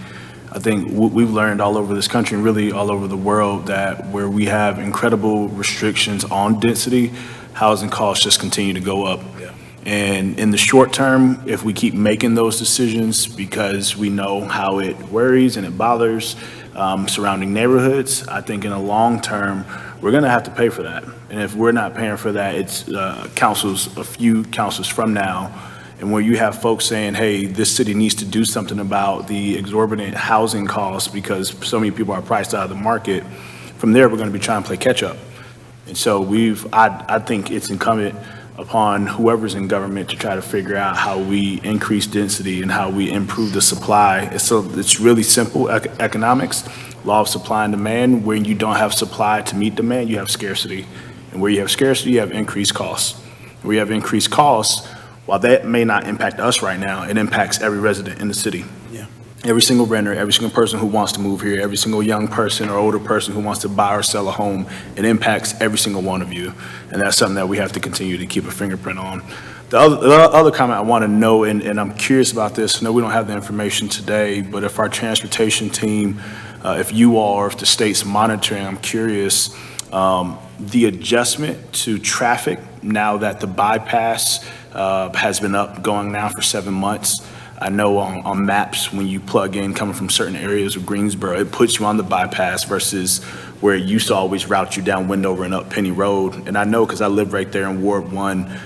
I think we've learned all over this country and really all over the world that where we have incredible restrictions on density, housing costs just continue to go up. Yeah. And in the short term, if we keep making those decisions because we know how it worries and it bothers surrounding neighborhoods, I think in the long term, we're going to have to pay for that. And if we're not paying for that, it's a few councils from now, and where you have folks saying, hey, this city needs to do something about the exorbitant housing costs because so many people are priced out of the market. From there, we're going to be trying to play catch up. And so I think it's incumbent upon whoever's in government to try to figure out how we increase density and how we improve the supply. It's really simple economics, law of supply and demand. When you don't have supply to meet demand, you have scarcity. And where you have scarcity, you have increased costs. Where you have increased costs, while that may not impact us right now, it impacts every resident in the city. Yeah. Every single renter, every single person who wants to move here, every single young person or older person who wants to buy or sell a home, it impacts every single one of you. And that's something that we have to continue to keep a fingerprint on. The other comment I want to know, and I'm curious about this, I know we don't have the information today, but if our transportation team, if you all or if the state's monitoring, I'm curious, the adjustment to traffic now that the bypass has been going now for 7 months. I know on maps, when you plug in coming from certain areas of Greensboro, it puts you on the bypass versus where it used to always route you down Wendover and up Penny Road. And I know because I live right there in Ward 1,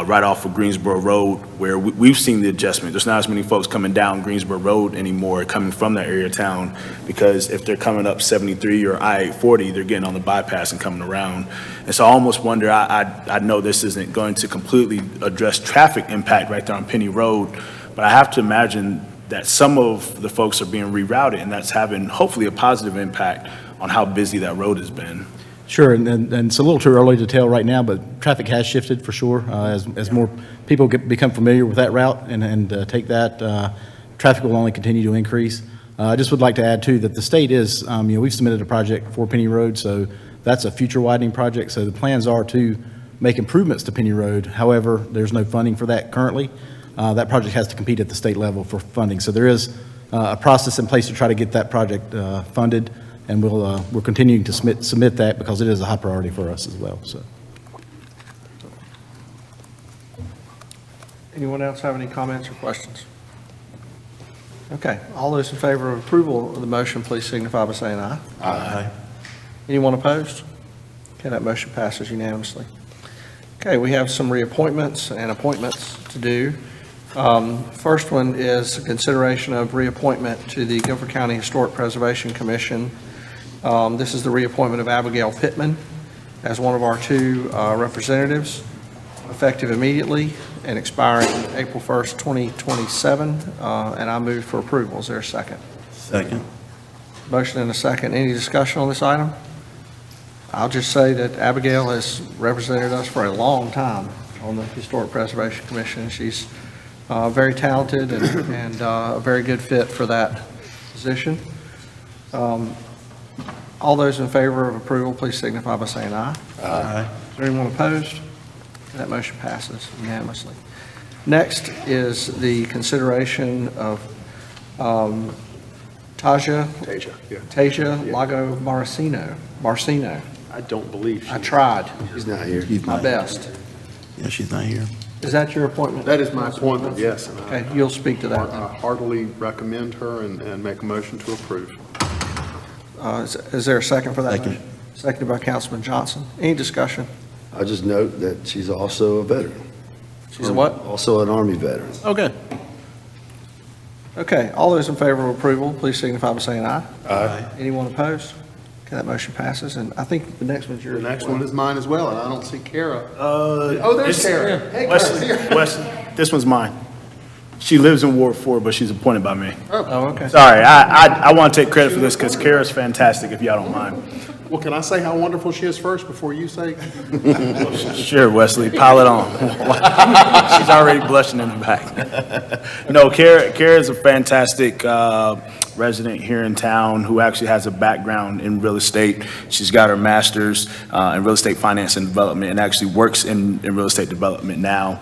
right off of Greensboro Road, where we've seen the adjustment. There's not as many folks coming down Greensboro Road anymore coming from that area of town, because if they're coming up 73 or I-840, they're getting on the bypass and coming around. And so I almost wonder, I know this isn't going to completely address traffic impact right there on Penny Road, but I have to imagine that some of the folks are being rerouted, and that's having hopefully a positive impact on how busy that road has been. Sure, and it's a little too early to tell right now, but traffic has shifted for sure as more people become familiar with that route and take that traffic will only continue to increase. I just would like to add too that the state is, we've submitted a project for Penny Road, so that's a future widening project. So the plans are to make improvements to Penny Road. However, there's no funding for that currently. That project has to compete at the state level for funding. So there is a process in place to try to get that project funded, and we're continuing to submit that because it is a high priority for us as well. So. Anyone else have any comments or questions? Okay, all those in favor of approval of the motion, please signify by saying aye. Aye. Anyone opposed? Okay, that motion passes unanimously. Okay, we have some reappointments and appointments to do. First one is consideration of reappointment to the Guilford County Historic Preservation Commission. This is the reappointment of Abigail Pittman as one of our two representatives, effective immediately and expiring April 1st, 2027, and I move for approval. Is there a second? Second. Motion and a second. Any discussion on this item? I'll just say that Abigail has represented us for a long time on the Historic Preservation Commission. She's very talented and a very good fit for that position. All those in favor of approval, please signify by saying aye. Aye. Is there anyone opposed? That motion passes unanimously. Next is the consideration of Tasia Lago Marcino. I don't believe I tried She's not here. my best. Yeah, she's not here. Is that your appointment? That is my appointment, yes. And Okay, you'll speak to that. I heartily recommend her and make a motion to approve. Is there a second for that Second. motion? Seconded by Councilman Johnson. Any discussion? I just note that she's also a veteran. She's a what? Also an Army veteran. Oh, good. Okay, all those in favor of approval, please signify by saying aye. Aye. Anyone opposed? Okay, that motion passes, and I think the next one's yours. The next one is mine as well, and I don't see Kara. Oh, there's Kara. Hey, Kara's here. Wesley, this one's mine. She lives in Ward 4, but she's appointed by me. Oh, okay. Sorry, I want to take credit for this because Kara's fantastic, if y'all don't mind. Well, can I say how wonderful she is first before you say? Sure, Wesley, pile it on. She's already blushing in the back. No, Kara is a fantastic resident here in town who actually has a background in real estate. She's got her master's in real estate finance and development and actually works in real estate development now.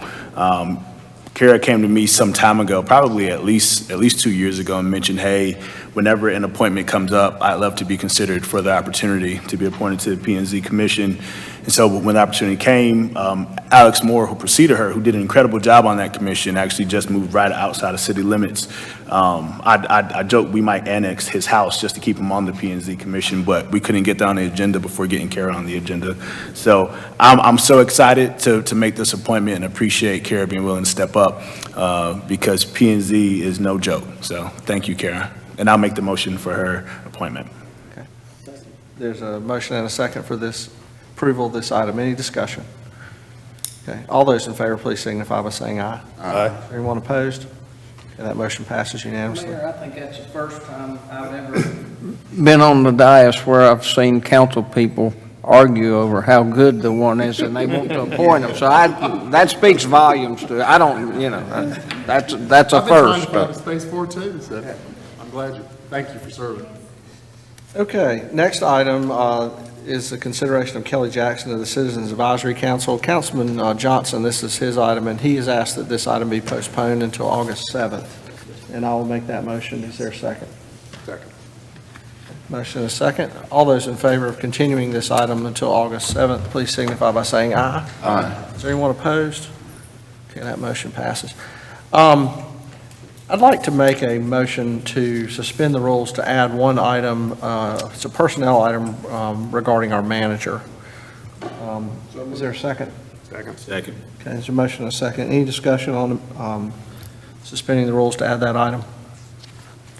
Kara came to me some time ago, probably at least 2 years ago, and mentioned, hey, whenever an appointment comes up, I'd love to be considered for the opportunity to be appointed to the P&Z Commission. And so when the opportunity came, Alex Moore, who preceded her, who did an incredible job on that commission, actually just moved right outside of city limits. I joke we might annex his house just to keep him on the P&Z Commission, but we couldn't get that on the agenda before getting Kara on the agenda. So I'm so excited to make this appointment and appreciate Kara being willing to step up because P&Z is no joke. So thank you, Kara. And I'll make the motion for her appointment. Okay. There's a motion and a second for this approval of this item. Any discussion? Okay, all those in favor, please signify by saying aye. Aye. Anyone opposed? Okay, that motion passes unanimously. Mayor, I think that's the first time I've ever been on the dais where I've seen council people argue over how good the one is and they want to appoint them. So that speaks volumes to, I don't, that's a I've been trying first. to find a space for it too, so I'm glad thank you for serving. Okay, next item is the consideration of Kelly Jackson of the Citizens Advisory Council. Councilman Johnson, this is his item, and he has asked that this item be postponed until August 7th. And I will make that motion. Is there a second? Second. Motion and a second. All those in favor of continuing this item until August 7th, please signify by saying aye. Aye. Is there anyone opposed? Okay, that motion passes. I'd like to make a motion to suspend the rules to add one item, it's a personnel item regarding our manager. Is there a second? Second. Second. Okay, there's a motion and a second. Any discussion on suspending the rules to add that item?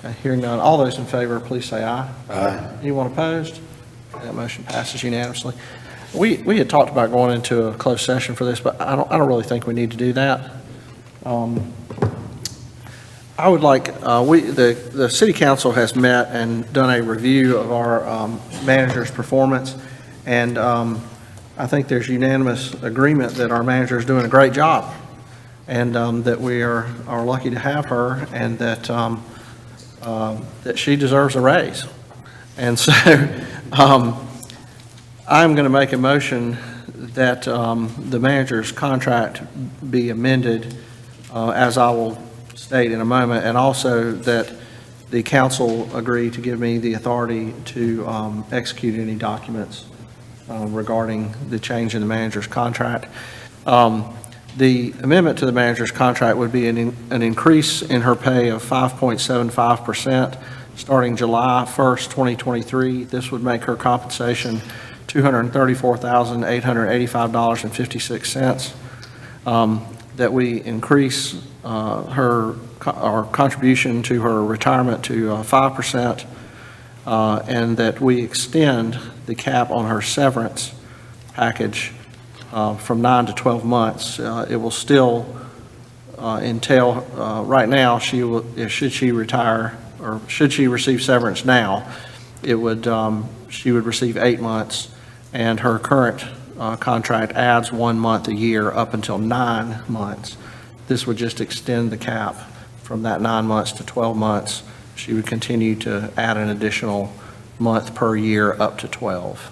Okay, hearing none. All those in favor, please say aye. Aye. Anyone opposed? Okay, that motion passes unanimously. We had talked about going into a closed session for this, but I don't really think we need to do that. I would like, the city council has met and done a review of our manager's performance, and I think there's unanimous agreement that our manager is doing a great job. and that we are lucky to have her, and that that she deserves a raise. And so I'm going to make a motion that the manager's contract be amended, as I will state in a moment, and also that the council agree to give me the authority to execute any documents regarding the change in the manager's contract. The amendment to the manager's contract would be an increase in her pay of 5.75% starting July 1st, 2023. This would make her compensation $234,885.56. That we increase our contribution to her retirement to 5%, and that we extend the cap on her severance package from 9 to 12 months. It will still entail, right now, should she retire, or should she receive severance now, it would, she would receive 8 months, and her current contract adds 1 month a year up until 9 months. This would just extend the cap from that 9 months to 12 months. She would continue to add an additional month per year up to 12.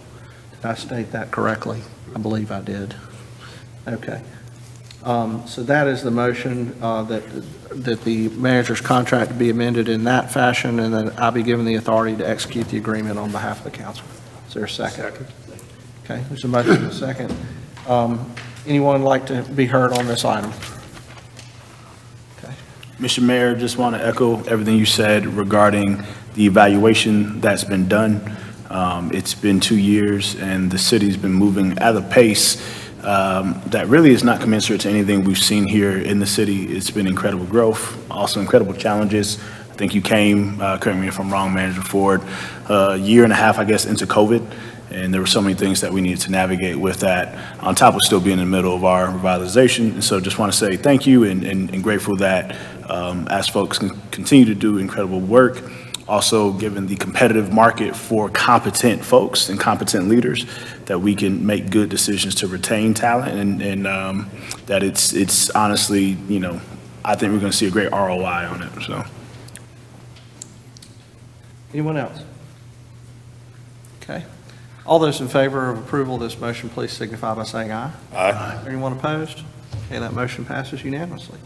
Did I state that correctly? I believe I did. Okay. So that is the motion, that the manager's contract be amended in that fashion, and that I be given the authority to execute the agreement on behalf of the council. Is there a second? Okay, there's a motion and a second. Anyone like to be heard on this item? Mr. Mayor, just want to echo everything you said regarding the evaluation that's been done. It's been 2 years, and the city's been moving at a pace that really is not commensurate to anything we've seen here in the city. It's been incredible growth, also incredible challenges. I think you came, correct me if I'm wrong, Manager Ford, a year and a half, I guess, into COVID, and there were so many things that we needed to navigate with that, on top of still being in the middle of our revitalization. And so just want to say thank you, and grateful that as folks can continue to do incredible work, also given the competitive market for competent folks and competent leaders, that we can make good decisions to retain talent, and that it's honestly, you know, I think we're going to see a great ROI on it. So, Anyone else? Okay. All those in favor of approval of this motion, please signify by saying aye. Aye. Anyone opposed? Okay, that motion passes unanimously.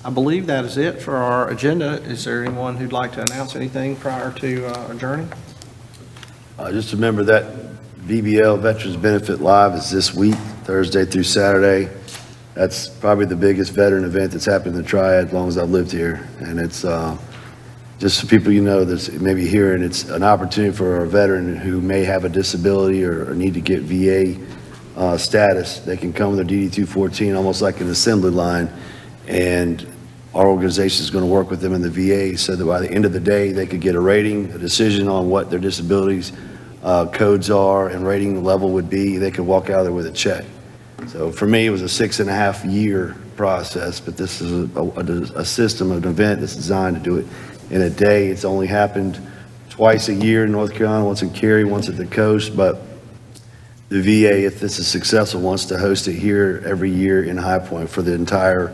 I believe that is it for our agenda. Is there anyone who'd like to announce anything prior to adjourning? Just remember that VBL Veterans Benefit Live is this week, Thursday through Saturday. That's probably the biggest veteran event that's happened in the Triad as long as I've lived here. And it's just so people you know that's maybe hearing, it's an opportunity for a veteran who may have a disability or need to get VA status. They can come with their DD-214, almost like an assembly line, and our organization is going to work with them in the VA so that by the end of the day, they could get a rating, a decision on what their disabilities codes are and rating level would be. They could walk out of there with a check. So for me, it was a 6.5-year process, but this is a system, an event that's designed to do it in a day. It's only happened twice a year in North Carolina, once in Cary, once at the coast, but the VA, if this is successful, wants to host it here every year in High Point for the entire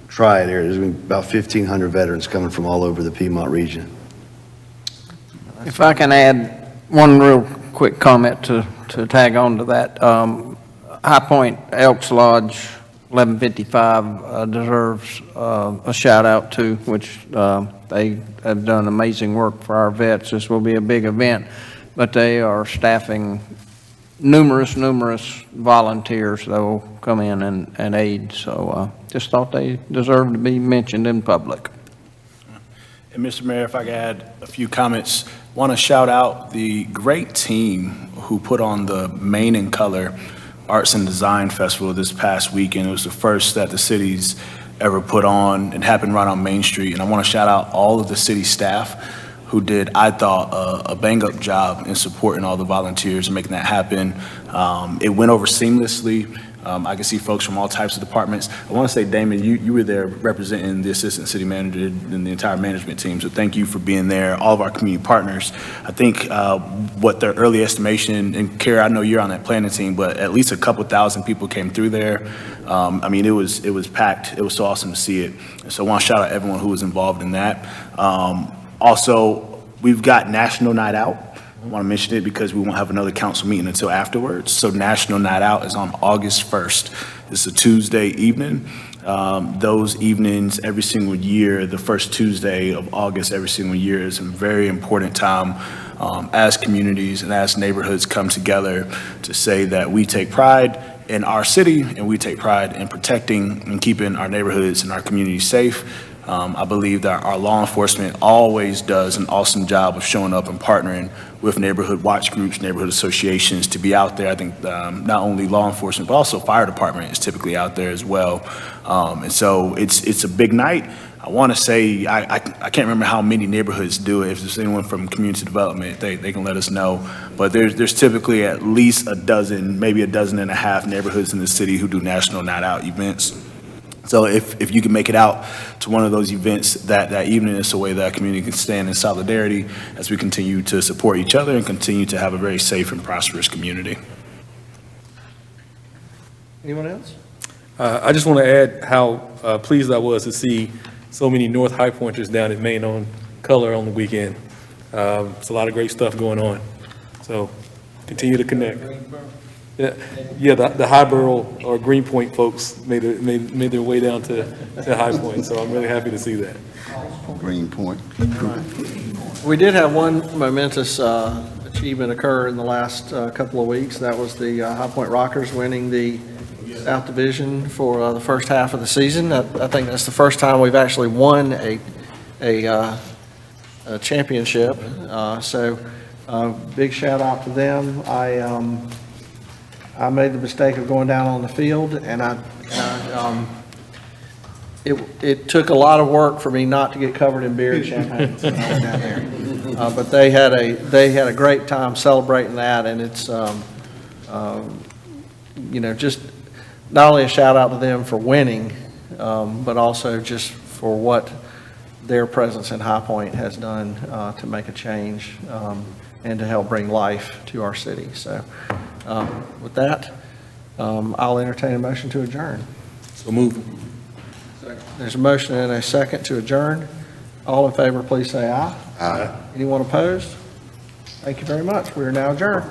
Triad area. There's been about 1,500 veterans coming from all over the Piedmont region. If I can add one real quick comment to tag on to that. High Point Elks Lodge 1155 deserves a shout out too, which they have done amazing work for our vets. This will be a big event, but they are staffing numerous volunteers that will come in and aid. So just thought they deserve to be mentioned in public. and Mr. Mayor, if I could add a few comments, want to shout out the great team who put on the Main in Color Arts and Design Festival this past weekend. It was the first that the city's ever put on. It happened right on Main Street, and I want to shout out all of the city staff who did, I thought, a bang-up job in supporting all the volunteers and making that happen. It went over seamlessly. I can see folks from all types of departments. I want to say, Damon, you were there representing the assistant city manager and the entire management team, so thank you for being there, all of our community partners. I think what their early estimation, and Kara, I know you're on that planning team, but at least a couple thousand people came through there. I mean, it was packed. It was so awesome to see it. And so I want to shout out everyone who was involved in that. Also, we've got National Night Out. I want to mention it because we won't have another council meeting until afterwards. So National Night Out is on August 1st. It's a Tuesday evening. Those evenings every single year, the first Tuesday of August every single year, is a very important time as communities and as neighborhoods come together to say that we take pride in our city and we take pride in protecting and keeping our neighborhoods and our communities safe. I believe that our law enforcement always does an awesome job of showing up and partnering with neighborhood watch groups, neighborhood associations to be out there. I think not only law enforcement, but also fire department is typically out there as well. And so it's a big night. I want to say, I can't remember how many neighborhoods do it. If there's anyone from community development, they can let us know. But there's typically at least a dozen, maybe a dozen and a half neighborhoods in the city who do National Night Out events. So if you can make it out to one of those events that evening, it's a way that our community can stand in solidarity as we continue to support each other and continue to have a very safe and prosperous community. Anyone else? I just want to add how pleased I was to see so many North High Pointers down at Main on Color on the weekend. It's a lot of great stuff going on. So continue to connect. Yeah, the Highboro or Greenpoint folks made their way down to High Point, so I'm really happy to see that. Greenpoint. We did have one momentous achievement occur in the last couple of weeks. That was the High Point Rockers winning the South Division for the first half of the season. I think that's the first time we've actually won a championship. So big shout out to them. I made the mistake of going down on the field, and it took a lot of work for me not to get covered in beer and champagne when I went down there. But they had a great time celebrating that, and it's just not only a shout out to them for winning, but also just for what their presence in High Point has done to make a change and to help bring life to our city. So with that, I'll entertain a motion to adjourn. So move. There's a motion and a second to adjourn. All in favor, please say aye. Aye. Anyone opposed? Thank you very much. We are now adjourned.